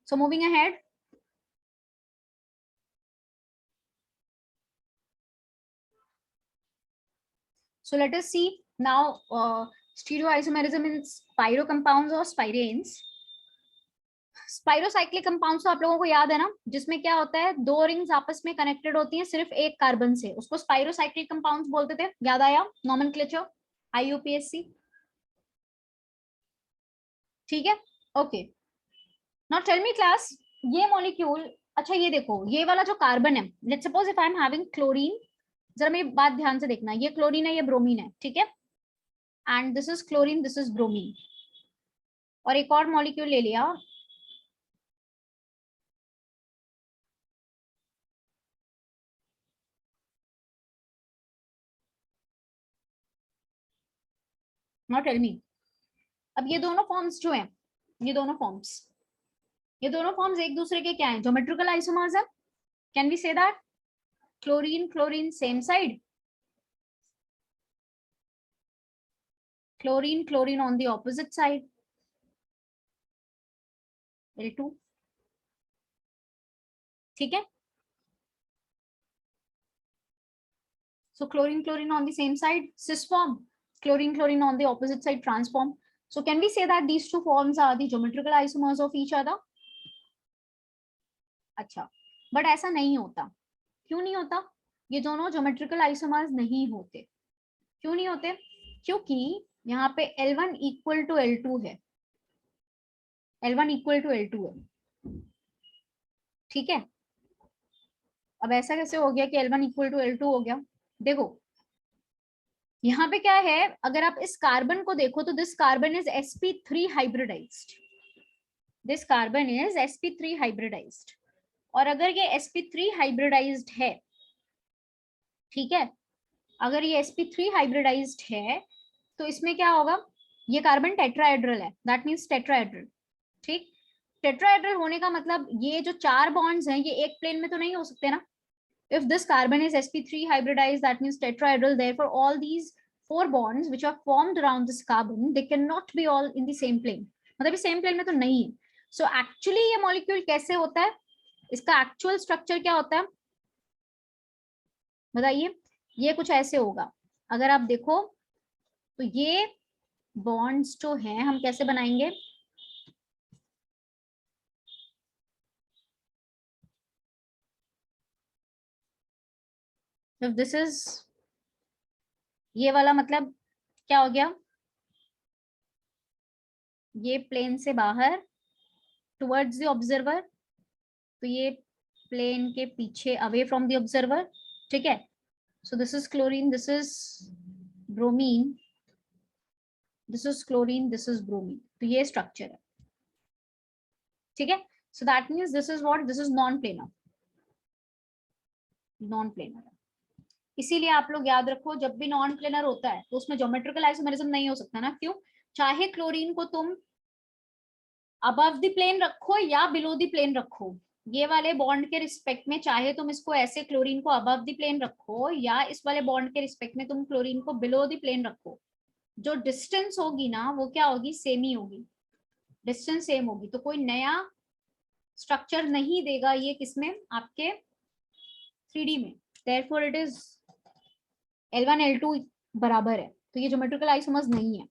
So moving ahead, so let us see now stereoisomerism in spiro compounds or spirenes। Spirocyclic compounds तो आप लोगों को याद है ना, जिसमें क्या होता है, दो रिंग्स आपस में कनेक्टेड होती हैं सिर्फ एक कार्बन से, उसको स्पाइरोसाइक्लिक कंपाउंड्स बोलते थे। याद आया? Nomenclature IUPAC। ठीक है, okay. Now tell me class, ये मॉलिक्यूल, अच्छा ये देखो, ये वाला जो कार्बन है, let's suppose if I am having chlorine, जरा मेरी बात ध्यान से देखना, ये क्लोरीन है, ये ब्रोमीन है, ठीक है, and this is chlorine, this is bromine. और एक और मॉलिक्यूल ले लिया, नाउ टेल मी, अब ये दोनों फॉर्म्स जो हैं, ये दोनों फॉर्म्स एक दूसरे के क्या हैं? ज्योमेट्रिकल आइसोमर्स है। Can we say that? Chlorine chlorine same side, chlorine chlorine on the opposite side, L2। ठीक है, so chlorine chlorine on the same side, cis form, chlorine chlorine on the opposite side, trans form। So can we say that these two forms are the geometrical isomers of each other? अच्छा, but ऐसा नहीं होता। क्यों नहीं होता? ये दोनों geometrical isomers नहीं होते। क्यों नहीं होते? क्योंकि यहाँ पे L1 इक्वल टू L2 है, L1 इक्वल टू L2 है। ठीक है, अब ऐसा कैसे हो गया कि L1 इक्वल टू L2 हो गया? देखो यहाँ पे क्या है, अगर आप इस कार्बन को देखो तो this carbon is sp3 hybridised, this carbon is sp3 hybridised. और अगर ये sp3 हाइब्रिडाइज्ड है, ठीक है, अगर ये sp3 हाइब्रिडाइज्ड है तो इसमें क्या होगा, ये कार्बन टेट्राहेड्रल है, दैट मींस टेट्राहेड्रल। ठीक, टेट्राहेड्रल होने का मतलब ये जो चार बॉन्ड्स हैं ये एक प्लेन में तो नहीं हो सकते ना। If this carbon is sp3 hybridized, that means tetrahedral, therefore all these four bonds which are formed around this carbon, they cannot be all in the same plane, मतलब सेम प्लेन में तो नहीं है। So actually ये molecule कैसे होता है, इसका एक्चुअल स्ट्रक्चर क्या होता है बताइए? ये कुछ ऐसे होगा, अगर आप देखो तो ये बॉन्ड्स जो हैं हम कैसे बनाएंगे, इफ दिस इज, ये वाला मतलब क्या हो गया, ये प्लेन से बाहर टुवर्ड्स द ऑब्जर्वर, तो ये प्लेन के पीछे अवे फ्रॉम द ऑब्जर्वर, ठीक है। So this is chlorine, this is bromine, this is chlorine, this is bromine, तो ये स्ट्रक्चर है, ठीक है। So that means this is what, this is non planar, non planar. इसीलिए आप लोग याद रखो जब भी नॉन प्लेनर होता है तो उसमें ज्योमेट्रिकल आइसोमेरिज्म नहीं हो सकता ना, क्यों, चाहे क्लोरीन को तुम अबव द प्लेन रखो या बिलो द प्लेन रखो, ये वाले बॉन्ड के रिस्पेक्ट में चाहे तुम इसको ऐसे क्लोरीन को अबव द प्लेन रखो या इस वाले बॉन्ड के रिस्पेक्ट में तुम क्लोरीन को बिलो द प्लेन रखो, जो डिस्टेंस होगी ना वो क्या होगी, सेम ही होगी, डिस्टेंस सेम होगी, तो कोई नया स्ट्रक्चर नहीं देगा ये किसमें, आपके 3D में। Therefore it is L1 L2 बराबर है, तो ये ज्योमेट्रिकल आइसोमर्स नहीं है,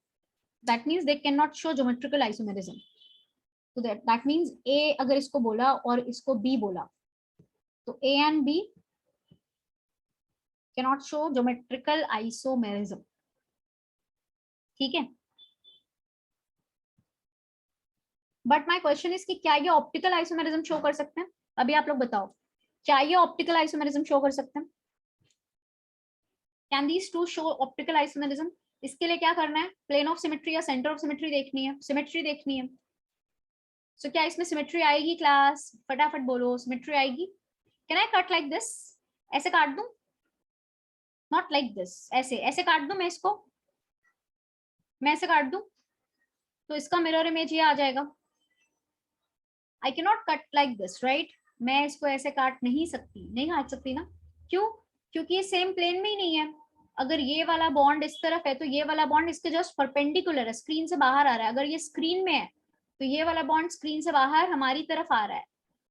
that means they can not show geometrical isomerism. तो दैट मींस A अगर इसको बोला और इसको B बोला तो A and B can not show geometrical isomerism, ठीक है। बट माय क्वेश्चन इज कि क्या ये ऑप्टिकल आइसोमेरिज्म शो कर सकते हैं, अभी आप लोग बताओ, क्या ये ऑप्टिकल आइसोमेरिज्म शो कर सकते हैं, can these two show optical isomerism. इसके लिए क्या करना है, प्लेन ऑफ सिमेट्री या सेंटर ऑफ सिमेट्री देखनी है, सिमेट्री देखनी है। सो क्या इसमें सिमेट्री आएगी क्लास, फटाफट बोलो, सिमेट्री आएगी। Can I cut like this, ऐसे काट दूं, नॉट लाइक दिस, ऐसे ऐसे काट दूं, मैं इसको, मैं ऐसे काट दूं तो इसका मिरर इमेज ये आ जाएगा। I can not cut like this, right, मैं इसको ऐसे काट नहीं सकती, नहीं काट सकती ना, क्यों, क्योंकि ये सेम प्लेन में ही नहीं है। अगर ये वाला बॉन्ड इस तरफ है तो ये वाला बॉन्ड इसके जस्ट परपेंडिकुलर है, स्क्रीन से बाहर आ रहा है। अगर ये स्क्रीन में है तो ये वाला बॉन्ड स्क्रीन से बाहर हमारी तरफ आ रहा है,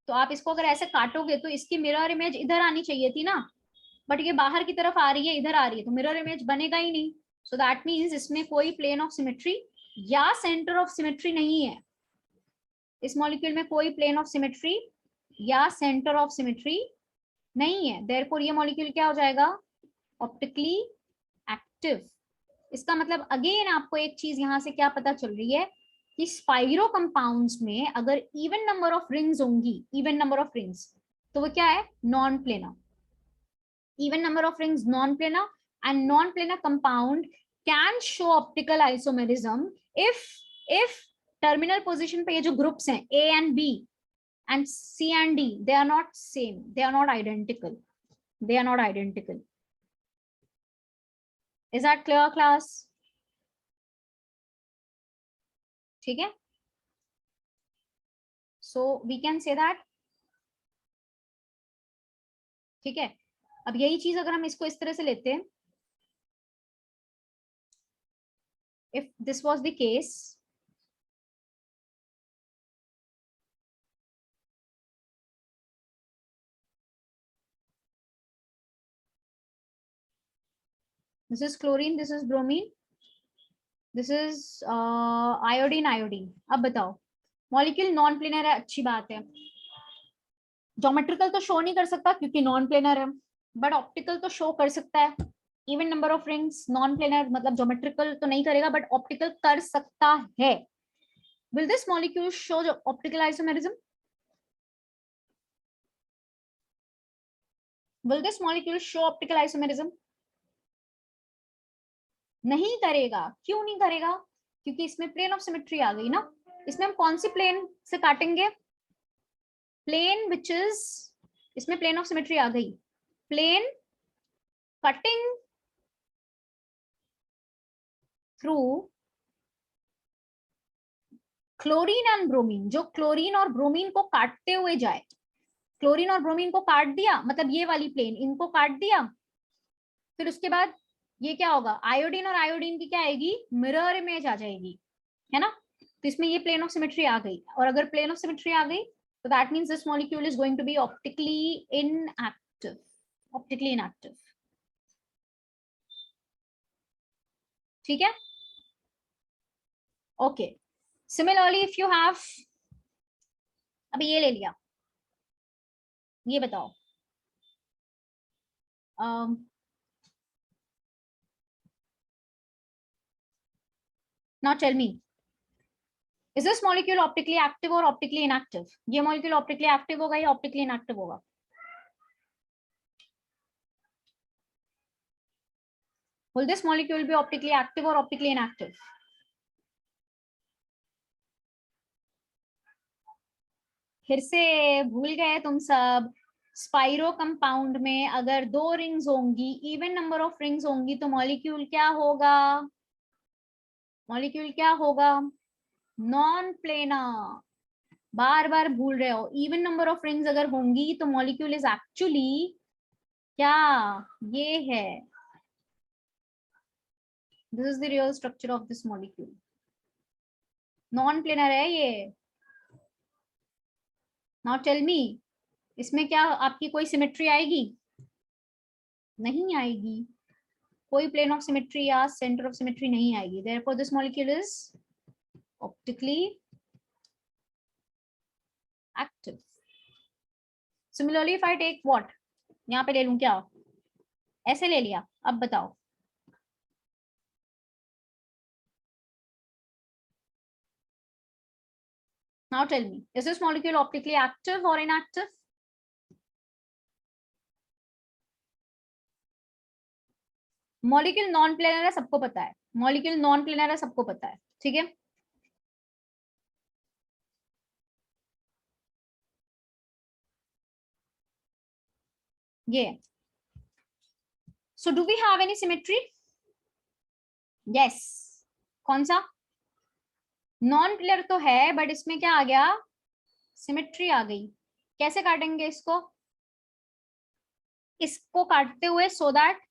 तो आप इसको अगर ऐसे काटोगे तो इसकी मिरर इमेज इधर आनी चाहिए थी ना, बट ये बाहर की तरफ आ रही है, इधर आ रही है, तो मिरर इमेज बनेगा ही नहीं। सो दैट मीन्स इसमें कोई प्लेन ऑफ सिमेट्री या सेंटर ऑफ सिमेट्री नहीं है, इस मॉलिक्यूल में कोई प्लेन ऑफ सिमेट्री या सेंटर ऑफ सिमेट्री नहीं है, देयरफॉर ये मॉलिक्यूल क्या हो जाएगा, ऑप्टिकली एक्टिव। इसका मतलब अगेन आपको एक चीज यहां से क्या पता चल रही है कि स्पाइरो कंपाउंड्स में अगर इवन नंबर ऑफ रिंग्स होंगी, इवन नंबर ऑफ रिंग्स, तो वो क्या है, non planar, even number of rings non-planar, and non-planar compound can show optical isomerism if terminal position पे ये जो groups हैं A and B and C and D, they are not same, they are not identical, they are not identical. Is that clear class? ठीक है, so we can say that, ठीक है। अब यही चीज अगर हम इसको इस तरह से लेते हैं, if this was the case, this is chlorine, this is bromine, this is iodine, iodine. अब बताओ, मॉलिक्यूल नॉन प्लेनर है, अच्छी बात है, ज्योमेट्रिकल तो शो नहीं कर सकता क्योंकि नॉन प्लेनर है, बट ऑप्टिकल तो शो कर सकता है, even number of rings, non planar मतलब ज्योमेट्रिकल तो नहीं करेगा बट ऑप्टिकल कर सकता है। Will this molecule show optical isomerism, will this molecule show optical isomerism, नहीं करेगा, क्यों नहीं करेगा, क्योंकि इसमें प्लेन ऑफ सिमेट्री आ गई ना। इसमें हम कौन सी प्लेन से काटेंगे, प्लेन विच इज, इसमें प्लेन ऑफ सिमेट्री आ गई, plane cutting through chlorine and bromine, जो क्लोरीन और ब्रोमीन को काटते हुए जाए, क्लोरीन और ब्रोमीन को काट दिया, मतलब ये वाली प्लेन इनको काट दिया, फिर उसके बाद ये क्या होगा, आयोडीन और आयोडीन की क्या आएगी, मिरर इमेज आ जाएगी, है ना। तो इसमें ये प्लेन ऑफ सिमेट्री आ गई, और अगर प्लेन ऑफ सिमेट्री आ गई तो that means this molecule is going to be optically inactive, optically inactive. ठीक है, okay. Similarly if you have, अभी ये ले लिया, ये बताओ, now tell me, is this molecule optically active और ऑप्टिकली इनएक्टिव? ये मॉलिक्यूल ऑप्टिकली एक्टिव होगा या ऑप्टिकली इनएक्टिव होगा? Will this molecule be optically active or optically inactive? फिर से भूल गए तुम सब। स्पाइरो कंपाउंड में अगर 2 रिंग्स होंगी, इवन नंबर ऑफ रिंग्स होंगी, तो मॉलिक्यूल क्या होगा? मॉलिक्यूल क्या होगा? Non planar. बार बार भूल रहे हो, इवन नंबर ऑफ रिंग्स अगर होंगी तो मॉलिक्यूल इज एक्चुअली क्या? ये है, this is the real structure of this molecule, non planar है ये। नाउ टेल मी, इसमें क्या आपकी कोई सिमेट्री आएगी? नहीं आएगी, कोई प्लेन ऑफ सिमेट्री या सेंटर ऑफ सिमेट्री नहीं आएगी। Therefore this molecule is optically active. Similarly if I take what, यहाँ पे ले लूं क्या? ऐसे ले लिया, अब बताओ, now tell me, is this molecule optically active और इनएक्टिव? मॉलिक्यूल नॉन प्लेनर है, सबको पता है, मॉलिक्यूल नॉन प्लेनर है, सबको पता है, ठीक है। ये, so do we have any symmetry? Yes, कौन सा? नॉन प्लेनर तो है, बट इसमें क्या आ गया? सिमेट्री आ गई। कैसे काटेंगे इसको? इसको काटते हुए, सो दैट,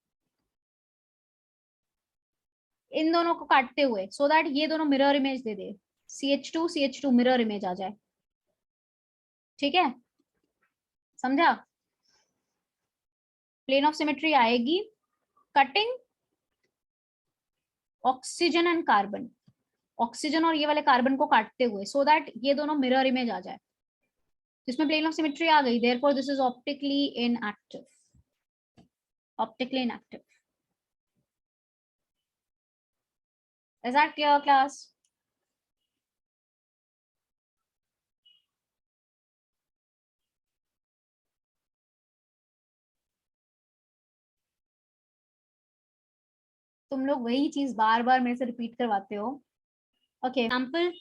इन दोनों को काटते हुए सो दैट ये दोनों मिरर इमेज दे दे, CH2 मिरर इमेज आ जाए, ठीक है, समझा? प्लेन ऑफ सिमेट्री आएगी cutting oxygen and carbon, oxygen और ये वाले कार्बन को काटते हुए, सो दैट ये दोनों मिरर इमेज आ जाए। इसमें प्लेन ऑफ सिमेट्री आ गई, therefore this is optically inactive, optically inactive. Is that clear class? तुम लोग वही चीज बार बार मेरे से रिपीट करवाते हो। ओके, एग्जांपल,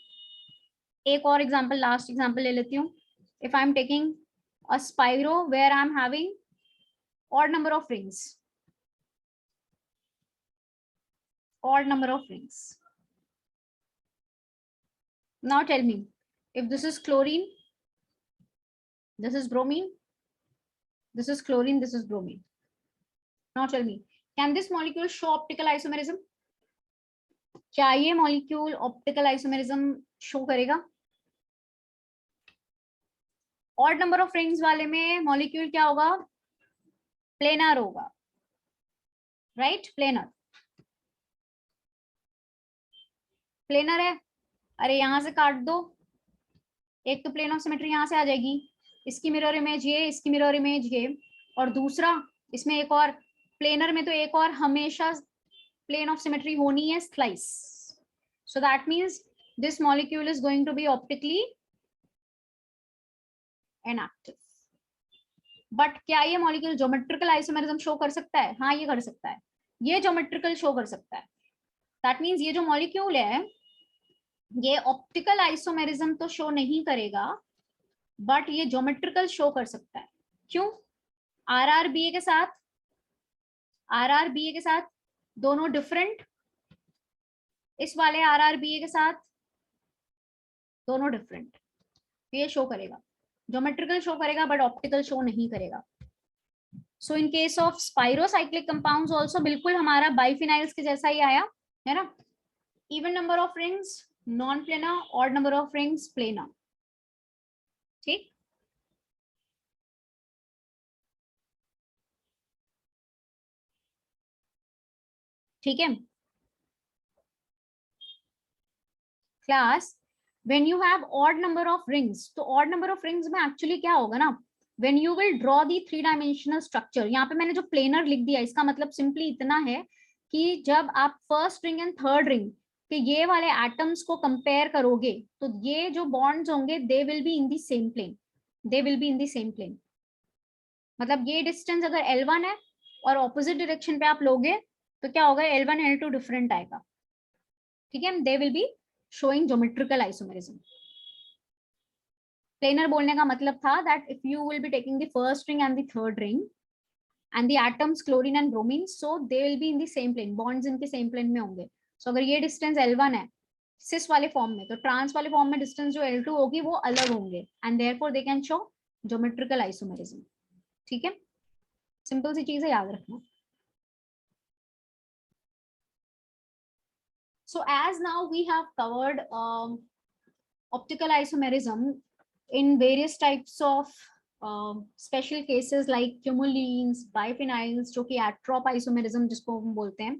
एक और एग्जांपल, लास्ट एग्जांपल ले लेती हूँ। If I am taking a spiro where I am having odd number of rings, odd number of rings. Now tell me, if this is chlorine, this is bromine, this is chlorine, this is bromine. Now tell me, can this molecule show optical isomerism? क्या ये molecule optical isomerism show करेगा? Odd number of rings वाले में molecule क्या होगा? Planar होगा, right? Planar, planar है। अरे यहां से काट दो, एक तो प्लेन ऑफ सिमेट्री यहां से आ जाएगी, इसकी मिरर इमेज ये, इसकी मिरर इमेज ये, और दूसरा इसमें एक और, प्लेनर में तो एक और हमेशा प्लेन ऑफ सिमेट्री होनी है, slice. So that means this molecule is going to be optically inactive. But क्या ये मॉलिक्यूल ज्योमेट्रिकल आइसोमेरिज्म शो कर सकता है? हाँ, ये कर सकता है, ये ज्योमेट्रिकल शो कर सकता है। दैट मीन्स ये जो मॉलिक्यूल है ये ऑप्टिकल आइसोमेरिज्म तो शो नहीं करेगा, बट ये ज्योमेट्रिकल शो कर सकता है। क्यों? RRBA के साथ, RRBA के साथ दोनों डिफरेंट, इस वाले RRBA के साथ दोनों डिफरेंट, ये शो करेगा, ज्योमेट्रिकल शो करेगा, बट ऑप्टिकल शो नहीं करेगा। So in case of spirocyclic compounds also बिल्कुल हमारा बाइफिनाइल्स के जैसा ही आया है ना, even number of rings non planar, odd number of rings planar, ठीक। ठीक है, class when you have odd number of rings, तो odd number of rings में actually क्या होगा ना, when you will draw the 3-dimensional structure, यहाँ पे मैंने जो planar लिख दिया इसका मतलब simply इतना है कि जब आप first ring and third ring के ये वाले एटम्स को कंपेयर करोगे तो ये जो बॉन्ड्स होंगे they will be in the same plane, they will be in the same plane. मतलब ये डिस्टेंस अगर L1 है और ऑपोजिट डायरेक्शन पे आप लोगे तो क्या होगा, L1 L2 डिफरेंट आएगा, ठीक है। दे will be showing geometrical isomerism. Planar बोलने का मतलब था that if you will be taking the first ring and the third ring and the atoms chlorine and bromine, so they will be in the same plane, bonds इनके same plane में होंगे। so अगर ये distance L1 है cis वाले form में, तो trans वाले फॉर्म में डिस्टेंस जो L2 होगी वो अलग होंगे, and therefore they can show geometrical isomerism। ठीक है, सिंपल सी चीज है, याद रखना। so as now we have covered optical isomerism in various types of special cases like cumulenes, biphenyls, जो कि एट्रोप आइसोमेरिज्म जिसको हम बोलते हैं,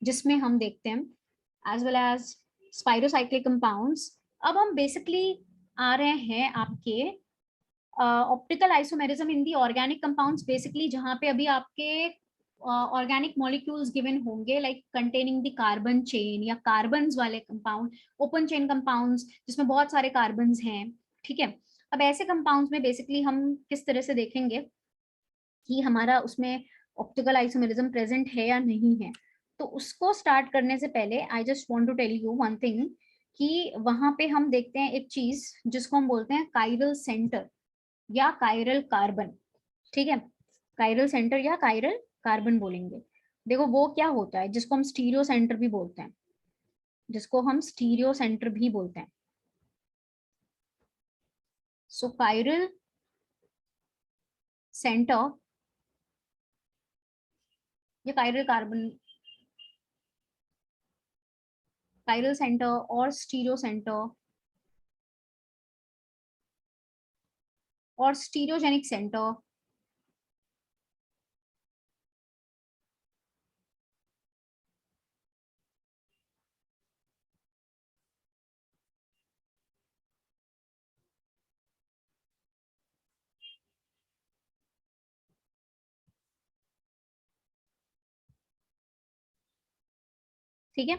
जिसमें हम देखते हैं, एज वेल एज स्पाइरोसाइक्लिक कंपाउंड्स। अब हम बेसिकली आ रहे हैं आपके optical isomerism in the organic compounds, basically जहाँ पे अभी आपके ऑर्गेनिक मॉलिक्यूल्स गिवन होंगे like containing the carbon chain या कार्बन्स वाले कंपाउंड, ओपन चेन कंपाउंड्स जिसमें बहुत सारे कार्बन्स हैं, ठीक है। अब ऐसे कंपाउंड्स में बेसिकली हम किस तरह से देखेंगे कि हमारा उसमें ऑप्टिकल आइसोमेरिज्म प्रेजेंट है या नहीं है। तो उसको स्टार्ट करने से पहले I just want to tell you one thing कि वहां पे हम देखते हैं एक चीज जिसको हम बोलते हैं काइरल सेंटर या काइरल कार्बन, ठीक है। काइरल सेंटर या काइरल कार्बन बोलेंगे। देखो वो क्या होता है, जिसको हम स्टीरियो सेंटर भी बोलते हैं, जिसको हम स्टीरियो सेंटर भी बोलते हैं। So chiral center या chiral carbon, chiral center और stereo center और stereogenic center, ठीक है।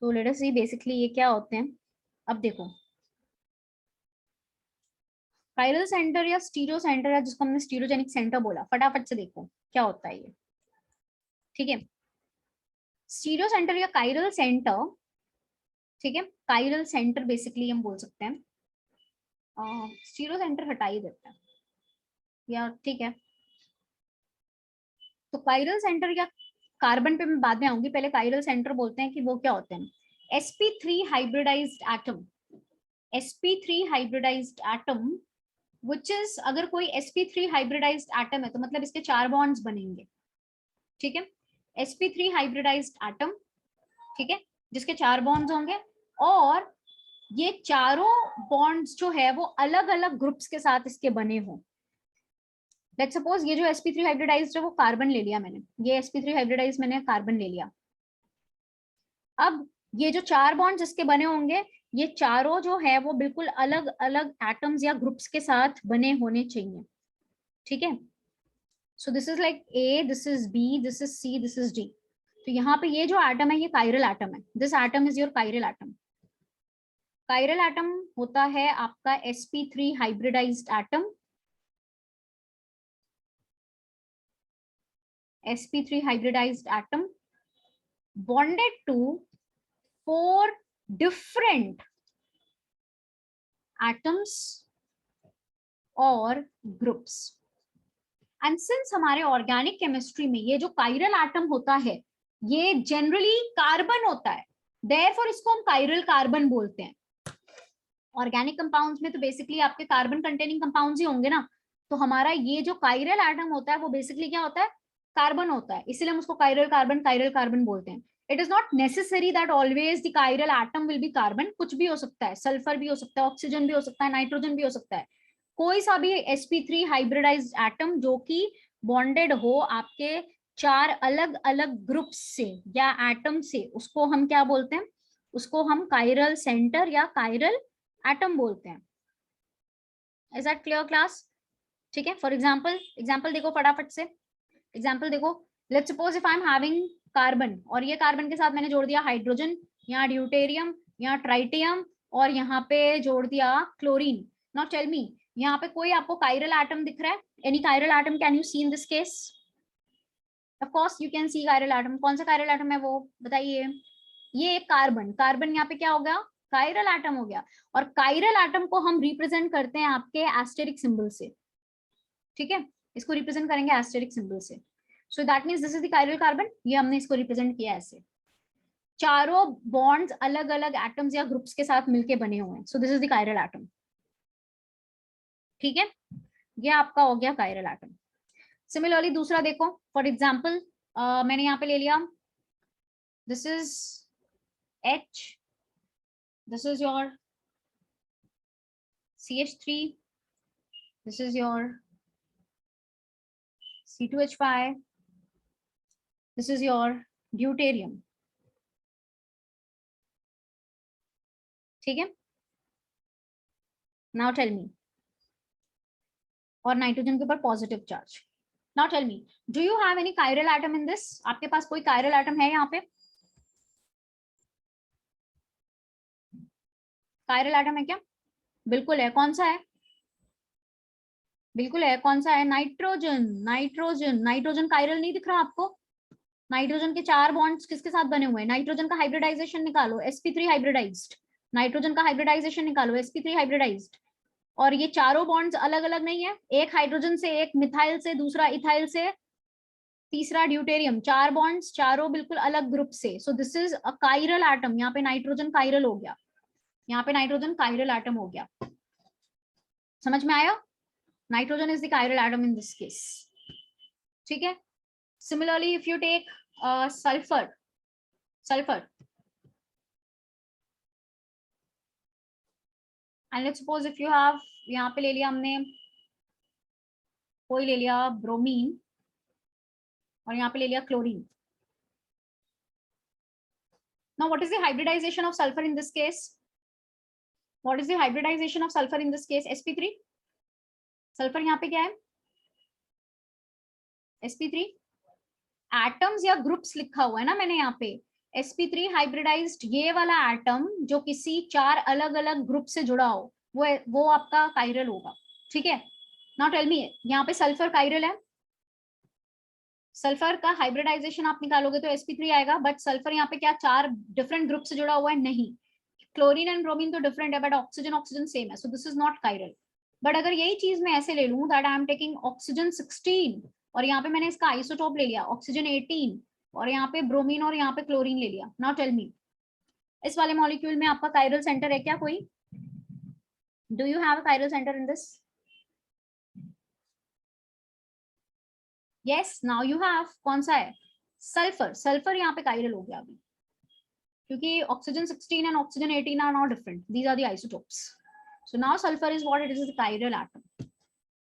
तो लेट अस सी बेसिकली ये क्या होते हैं। अब देखो काइरल सेंटर या स्टीरियो सेंटर या जिसको हमने स्टीरियोजेनिक सेंटर बोला, फटाफट से देखो क्या होता है ये, ठीक है। स्टीरियो सेंटर या काइरल सेंटर, ठीक है, काइरल सेंटर बेसिकली हम बोल सकते हैं, स्टीरियो सेंटर हटा ही देते हैं या, ठीक है। तो काइरल सेंटर या कार्बन पे मैं बाद में आऊंगी, पहले काइरल सेंटर बोलते हैं कि वो क्या होते हैं। sp3 hybridised atom, sp3 hybridised atom which is, अगर कोई sp3 हाइब्रिडाइज्ड एटम है तो मतलब इसके 4 बॉन्ड्स बनेंगे, ठीक है। sp3 हाइब्रिडाइज्ड एटम, ठीक है, जिसके 4 बॉन्ड्स होंगे और ये चारों बॉन्ड्स जो है वो अलग अलग ग्रुप्स के साथ इसके बने हों। लेट्स सपोज ये जो sp3 हाइब्रिडाइज्ड है वो कार्बन ले लिया मैंने, ये sp3 हाइब्रिडाइज्ड मैंने कार्बन ले लिया। अब ये जो 4 बॉन्ड्स इसके बने होंगे, ये चारों जो है वो बिल्कुल अलग अलग एटम्स या ग्रुप्स के साथ बने होने चाहिए, ठीक है। So this is like A, this is B, this is C, this is D। तो यहाँ पे ये जो एटम है ये काइरल एटम है, this atom is your chiral atom. Chiral atom होता है आपका sp3 hybridised atom, sp3 hybridized atom bonded to 4 different atoms और ग्रुप्स। एंड सिंस हमारे ऑर्गेनिक केमिस्ट्री में ये जो काइरल एटम होता है ये जनरली कार्बन होता है, देयरफॉर इसको हम काइरल कार्बन बोलते हैं। ऑर्गेनिक कंपाउंड्स में तो बेसिकली आपके कार्बन कंटेनिंग कंपाउंड्स ही होंगे ना, तो हमारा ये जो काइरल एटम होता है वो बेसिकली क्या होता है, कार्बन होता है, इसलिए हम उसको काइरल कार्बन बोलते हैं। It is not necessary that always the chiral atom will be carbon, कुछ भी हो सकता है, सल्फर भी हो सकता है, ऑक्सीजन भी हो सकता है, नाइट्रोजन भी हो सकता है, कोई सा भी sp3 हाइब्रिडाइज्ड एटम जो कि बॉन्डेड हो आपके 4 अलग अलग ग्रुप से या एटम से, उसको हम क्या बोलते हैं, उसको हम कायरल सेंटर या कायरल एटम बोलते हैं। Is that clear class? ठीक है, फॉर एग्जाम्पल देखो फटाफट से, एग्जाम्पल देखो। Let's suppose if I am having carbon, और ये कार्बन के साथ मैंने जोड़ दिया हाइड्रोजन, यहाँ ड्यूटेरियम, यहाँ ट्राइटियम, और यहाँ पे जोड़ दिया क्लोरीन। नाउ टेल मी, यहाँ पे कोई आपको कायरल एटम दिख रहा है? Any chiral atom can you see in this case? Of course you can see chiral atom. कौन सा कायरल एटम है वो बताइए? ये एक कार्बन, कार्बन यहाँ पे क्या हो गया? कायरल एटम हो गया। और कायरल एटम को हम रिप्रेजेंट करते हैं आपके एस्टेरिक सिंबल से, ठीक है, इसको रिप्रेजेंट करेंगे एस्टेरिक सिंबल से। सो that means this is the chiral carbon, ये हमने इसको रिप्रेजेंट किया ऐसे। चारों बॉन्ड्स अलग अलग एटम्स या ग्रुप्स के साथ मिलके बने हुए हैं, सो this is the chiral atom. ठीक है, ये आपका हो गया कायरल एटम। सिमिलरली दूसरा देखो, फॉर एग्जाम्पल मैंने यहाँ पे ले लिया, this is H, this is your CH3, this is your C2H5, this is your deuterium। ठीक है, नाउ टेल मी, और नाइट्रोजन के ऊपर positive charge. Now tell me, do you have any chiral atom in this? आपके पास कोई chiral atom है यहाँ पे? कायरल एटम है क्या? बिल्कुल है। कौन सा है? बिल्कुल है। कौन सा है? नाइट्रोजन। नाइट्रोजन, नाइट्रोजन कायरल नहीं दिख रहा आपको? नाइट्रोजन के 4 बॉन्ड्स किसके साथ बने हुए हैं? नाइट्रोजन का हाइब्रिडाइजेशन निकालो, sp3 हाइब्रिडाइज्ड। नाइट्रोजन का हाइब्रिडाइजेशन निकालो, sp3 हाइब्रिडाइज्ड। और ये चारों बॉन्ड्स अलग अलग नहीं है, एक हाइड्रोजन से, एक मिथाइल से, दूसरा इथाइल से, तीसरा ड्यूटेरियम। 4 बॉन्ड्स, चारों बिल्कुल अलग ग्रुप से। सो this is a chiral atom. यहाँ पे नाइट्रोजन कायरल हो गया, यहाँ पे नाइट्रोजन कायरल एटम हो गया। समझ में आया? Nitrogen is the chiral atom in this case. ठीक है, similarly if you take sulphur, sulphur, and let's suppose if you have, यहाँ पे ले लिया हमने, कोई ले लिया ब्रोमीन, और यहाँ पे ले लिया chlorine. Now what is the hybridization of sulfur in this case? What is the hybridization of sulfur in this case? sp3। Sulphur यहाँ पे क्या है? sp3। एटम्स या ग्रुप्स लिखा हुआ है ना मैंने यहाँ पे, sp3 हाइब्रिडाइज्ड। ये वाला एटम जो किसी 4 अलग अलग ग्रुप से जुड़ा हो, वो आपका कायरल होगा। ठीक है, नाउ टेल मी, यहाँ पे सल्फर कायरल है, सल्फर का हाइब्रिडाइजेशन आप निकालोगे तो sp3 आएगा, बट सल्फर यहाँ पे क्या 4 डिफरेंट ग्रुप से जुड़ा हुआ है? नहीं। क्लोरीन एंड ब्रोमीन तो डिफरेंट है, बट ऑक्सीजन ऑक्सीजन सेम है, so this is not chiral. But अगर यही चीज मैं ऐसे ले लूं that I am taking oxygen 16, और यहाँ पे मैंने इसका आइसोटोप ले लिया ऑक्सीजन 18, और यहाँ पे ब्रोमीन और यहाँ पे क्लोरीन ले लिया। नाउ टेल मी, इस वाले मॉलिक्यूल में आपका कायरल सेंटर है क्या कोई? Do you have a chiral centre in this? Yes, now you have. कौन सा है? सल्फर। सल्फर यहाँ पे कायरल हो गया अभी, क्योंकि oxygen 16 and oxygen 18 are not different, these are the isotopes. So now sulphur is what? It is a chiral atom.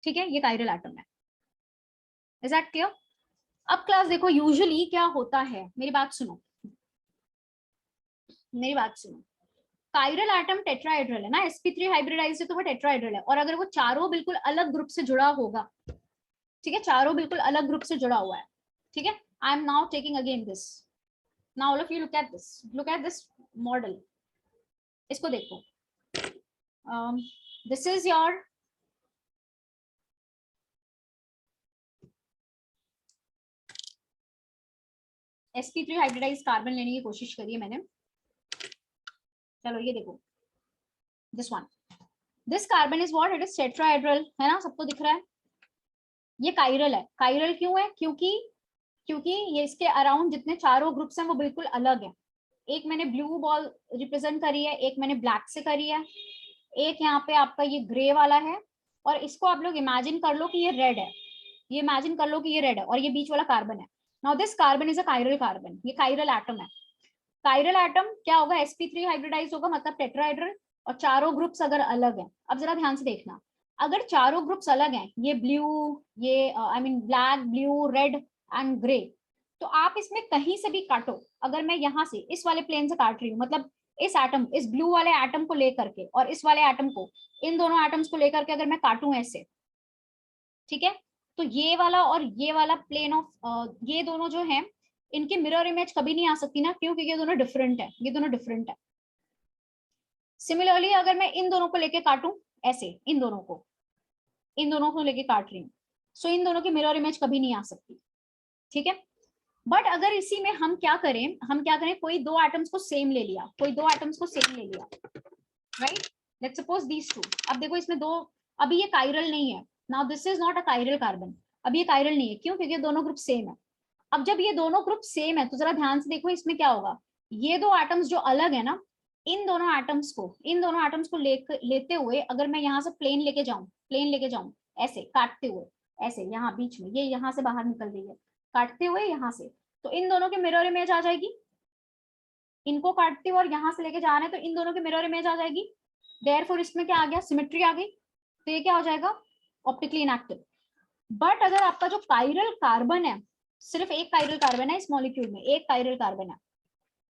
ठीक है, ये कायरल एटम है। Is that clear? अब क्लास देखो, यूजुअली क्या होता है, मेरी बात सुनो, मेरी बात सुनो। कायरल एटम टेट्राहेड्रल है ना, sp3 हाइब्रिडाइज्ड है तो वो टेट्राहेड्रल है। और अगर वो चारों बिल्कुल अलग ग्रुप से जुड़ा होगा, ठीक है, चारों बिल्कुल अलग ग्रुप से जुड़ा हुआ है, ठीक है। I am now taking again this, now all of you look at this model. इसको देखो, this is your sp3 hybridize carbon लेने की कोशिश करी है मैंने। चलो ये देखो, this one, this carbon is what? It is tetrahedral, है ना, सबको दिख रहा है। ये कायरल है। कायरल क्यों है? क्योंकि ये इसके अराउंड जितने चारों ग्रुप्स हैं वो बिल्कुल अलग है। एक मैंने ब्लू बॉल रिप्रेजेंट करी है, एक मैंने ब्लैक से करी है, एक यहाँ पे आपका ये ग्रे वाला है, और इसको आप लोग इमेजिन कर लो कि ये रेड है, ये इमेजिन कर लो कि ये रेड है, और ये बीच वाला कार्बन है। Now this carbon is a chiral carbon, ये कायरल एटम है। कायरल एटम क्या होगा? sp3 हाइब्रिडाइज होगा, मतलब टेट्राहेड्रल, और चारों ग्रुप्स अगर अलग हैं। अब जरा ध्यान से देखना, अगर चारों ग्रुप्स अलग हैं, ये ब्लू, ये I mean black, blue, red and grey, तो आप इसमें कहीं से भी काटो। अगर मैं यहाँ से इस वाले प्लेन से काट रही हूँ, मतलब इस एटम, इस ब्लू वाले एटम को लेकर के और इस वाले एटम को, इन दोनों एटम्स को लेकर के अगर मैं काटूं ऐसे, ठीक है, तो ये वाला और ये वाला प्लेन ऑफ ये दोनों जो है, इनकी मिरर इमेज कभी नहीं आ सकती ना, क्यों? क्योंकि ये दोनों डिफरेंट है, ये दोनों डिफरेंट है। सिमिलरली अगर मैं इन दोनों को लेके काटूं ऐसे, इन दोनों को लेके काट रही हूँ, सो इन दोनों की मिरर इमेज कभी नहीं आ सकती, ठीक है। बट अगर इसी में हम क्या करें, कोई दो एटम्स को सेम ले लिया, right, let's suppose these two. अब देखो इसमें दो, अभी ये कायरल नहीं है, now this is not a chiral carbon, अब ये कायरल नहीं है, क्यों? क्योंकि दोनों ग्रुप सेम है। अब जब ये दोनों ग्रुप सेम है तो जरा ध्यान से देखो इसमें क्या होगा, ये दो एटम्स जो अलग है ना, इन दोनों एटम्स को लेते हुए अगर मैं यहाँ से प्लेन लेके जाऊं ऐसे काटते हुए, ऐसे यहाँ बीच में, ये यहाँ से बाहर निकल रही है, काटते हुए यहाँ से, तो इन दोनों की मिरर इमेज आ जाएगी। इनको काटते हुए और यहाँ से लेके जा रहे हैं तो इन दोनों की मिरर इमेज आ जाएगी। देयरफॉर इसमें क्या आ गया, सिमेट्री आ गई, तो ये क्या हो जाएगा, ऑप्टिकली इनएक्टिव। बट अगर आपका जो कायरल कार्बन है, सिर्फ एक कायरल कार्बन है इस मॉलिक्यूल में, एक कायरल कार्बन है,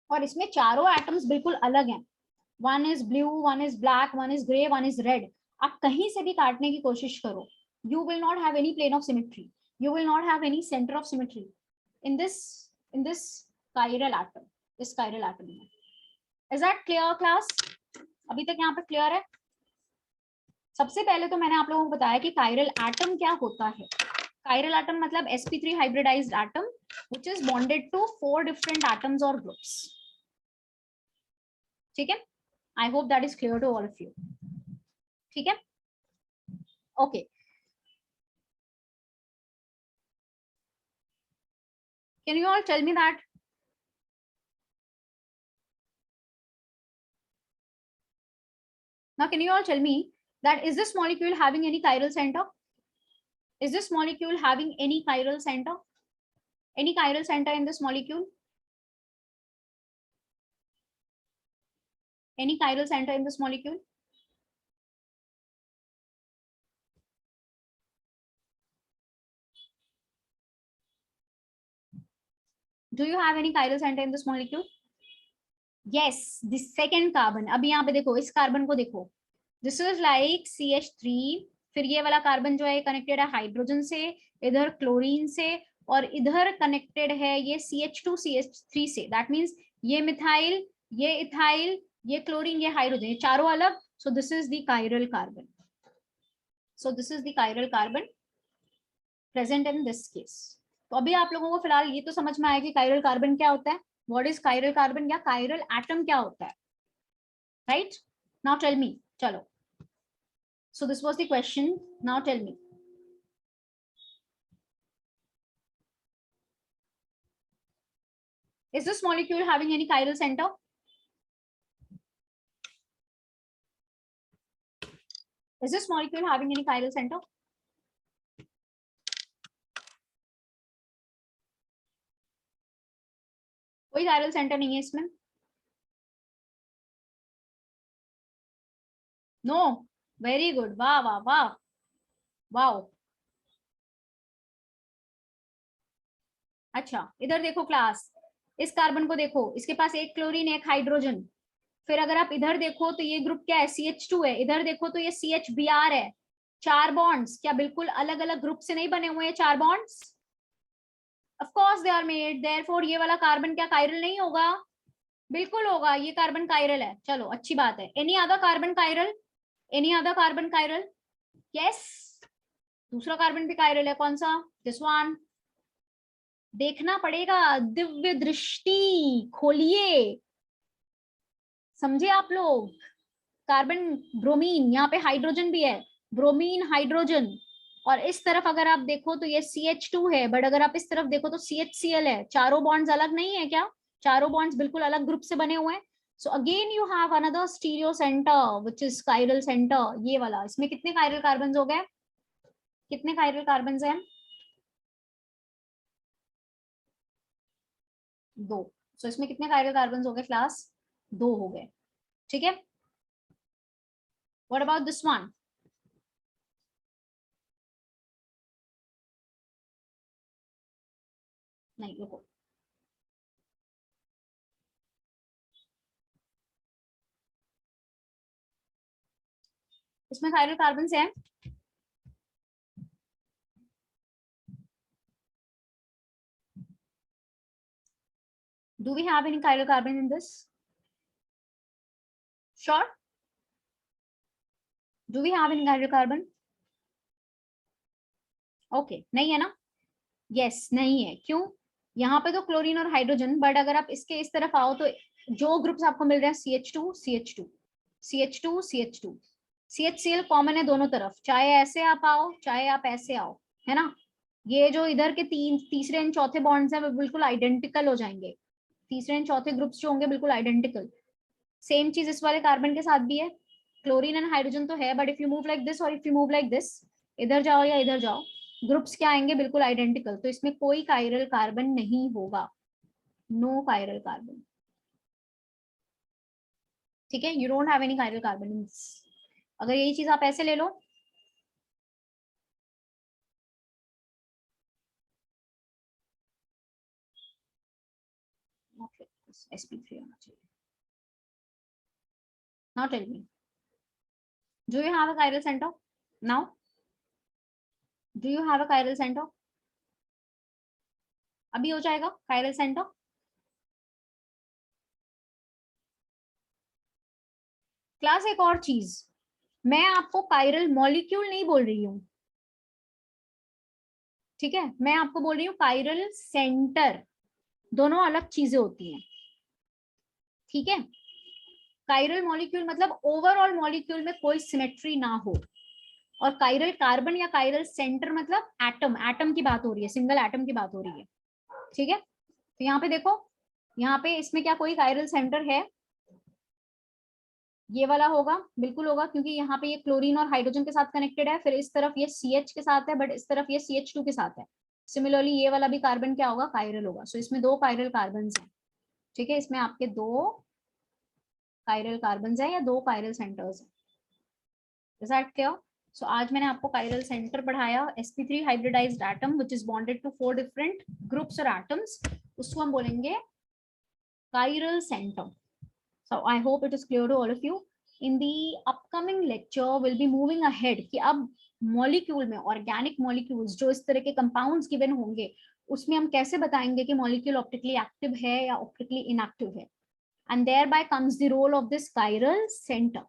और इसमें चारों एटम्स बिल्कुल अलग हैं, one is blue, one is black, one is grey, one is red, आप कहीं से भी काटने की कोशिश करो, you will not have any plane of symmetry, you will not have any center of symmetry in this chiral atom, इस chiral atom में। is that clear class? अभी तक यहाँ पे क्लियर है? सबसे पहले तो मैंने आप लोगों को बताया कि कायरल एटम क्या होता है। कायरल एटम मतलब sp3 hybridised atom which is bonded to 4 different atoms or groups, ठीक है। I hope that is clear to all of you, ठीक है, okay. Can you all tell me that? Now can you all tell me that is this molecule having any chiral center? Is this molecule having any chiral center? Any chiral center in this molecule? Any chiral center in this molecule? Do you have any chiral center in this molecule? Yes, the second carbon. अभी यहाँ पे देखो, इस carbon को देखो, this is like CH3, फिर ये वाला कार्बन जो है कनेक्टेड है हाइड्रोजन से, इधर क्लोरीन से, और इधर कनेक्टेड है ये CH2 CH3 से, दैट मीन्स ये मिथाइल, ये इथाइल, ये क्लोरीन, ये हाइड्रोजन, ये चारों अलग, सो this is the chiral carbon, so this is the chiral carbon present in this case. तो अभी आप लोगों को फिलहाल ये तो समझ में आया कि कायरल कार्बन क्या होता है, व्हाट इज कायरल कार्बन, या कायरल एटम क्या होता है, राइट। नाउ टेल मी, चलो, so this was the question, now tell me, is this molecule having any chiral center? Is this molecule having any chiral center? कोई chiral center नहीं है इसमें, no, very good, वाह वाह वाह वाह। अच्छा इधर देखो क्लास, इस कार्बन को देखो, इसके पास एक क्लोरीन एक हाइड्रोजन, फिर अगर आप इधर देखो तो ये ग्रुप क्या है, CH2 है, इधर देखो तो ये CHBr है, चार बॉन्ड्स, क्या बिल्कुल अलग अलग ग्रुप से नहीं बने हुए हैं चार bonds? Of course they are made, therefore ये वाला कार्बन क्या कायरल नहीं होगा? बिल्कुल होगा, ये कार्बन कायरल है, चलो अच्छी बात है। Any other carbon chiral, any other carbon chiral? Yes, दूसरा कार्बन भी कायरल है, कौन सा? दिस वन, देखना पड़ेगा, दिव्य दृष्टि खोलिए, समझे आप लोग। कार्बन ब्रोमीन, यहाँ पे हाइड्रोजन भी है, ब्रोमीन हाइड्रोजन, और इस तरफ अगर आप देखो तो ये CH2 है, बट अगर आप इस तरफ देखो तो CHCl है, चारों बॉन्ड्स अलग नहीं है क्या? चारों बॉन्ड्स बिल्कुल अलग ग्रुप से बने हुए हैं। So again you have another stereo centre which is chiral centre, ये वाला। इसमें कितने कायरल कार्बन हो गए? कितने कायरल कार्बन हैं? दो। सो इसमें कितने कायरल कार्बन हो गए क्लास? दो हो गए, ठीक है। What about this one? नहीं रुको, इसमें कायरल कार्बन है, do we have any chiral carbon in this? Sure, do we have any chiral carbon? Okay, नहीं है ना? Yes, नहीं है। क्यों? यहाँ पे तो क्लोरीन और हाइड्रोजन, बट अगर आप इसके इस तरफ आओ तो जो ग्रुप्स आपको मिल रहे हैं CH2 CH2 CH2 CH2 CHCl common है दोनों तरफ, चाहे ऐसे आप आओ चाहे आप ऐसे आओ, है ना। ये जो इधर के तीसरे एंड चौथे बॉन्ड्स हैं वो बिल्कुल आइडेंटिकल हो जाएंगे, तीसरे एंड चौथे ग्रुप्स जो होंगे बिल्कुल आइडेंटिकल। सेम चीज इस वाले कार्बन के साथ भी है, क्लोरीन एंड हाइड्रोजन तो है, but if you move like this और if you move like this, इधर जाओ या इधर जाओ, ग्रुप्स क्या आएंगे, बिल्कुल आइडेंटिकल। तो इसमें कोई कायरल कार्बन नहीं होगा, नो कायरल कार्बन। ठीक है, you don't have any chiral carbon in this. अगर यही चीज आप ऐसे ले लो, sp3 होना चाहिए। Now tell me, do you have a chiral center? Now, do you have a chiral center? अभी हो जाएगा chiral center। क्लास एक और चीज, मैं आपको कायरल मॉलिक्यूल नहीं बोल रही हूँ, ठीक है, मैं आपको बोल रही हूँ कायरल सेंटर, दोनों अलग चीजें होती हैं। ठीक है, कायरल मॉलिक्यूल मतलब ओवरऑल मॉलिक्यूल में कोई सिमेट्री ना हो, और कायरल कार्बन या कायरल सेंटर मतलब एटम, एटम की बात हो रही है, सिंगल एटम की बात हो रही है। ठीक है, तो यहाँ पे देखो, यहाँ पे इसमें क्या कोई कायरल सेंटर है? ये वाला होगा, बिल्कुल होगा, क्योंकि यहाँ पे ये क्लोरीन और हाइड्रोजन के साथ कनेक्टेड है, फिर इस तरफ ये CH के साथ है, बट इस तरफ ये CH2 के साथ है। सिमिलरली ये वाला भी कार्बन क्या होगा, कायरल होगा। सो इसमें दो कायरल कार्बन हैं। ठीक है, इसमें आपके दो कायरल कार्बन है या दो कायरल सेंटर्स है। Is that clear? सो आज मैंने आपको कायरल सेंटर पढ़ाया, sp3 hybridised atom which is bonded to 4 different groups और एटम्स, उसको हम बोलेंगे chiral centre. So I hope it is clear to all of you. In the upcoming lecture, we'll be moving ahead कि अब molecule में organic molecules जो इस तरह के कंपाउंड्स गिवन होंगे, उसमें हम कैसे बताएंगे कि मॉलिक्यूल ऑप्टिकली एक्टिव है या ऑप्टिकली इनएक्टिव है, and thereby comes the role of this chiral center.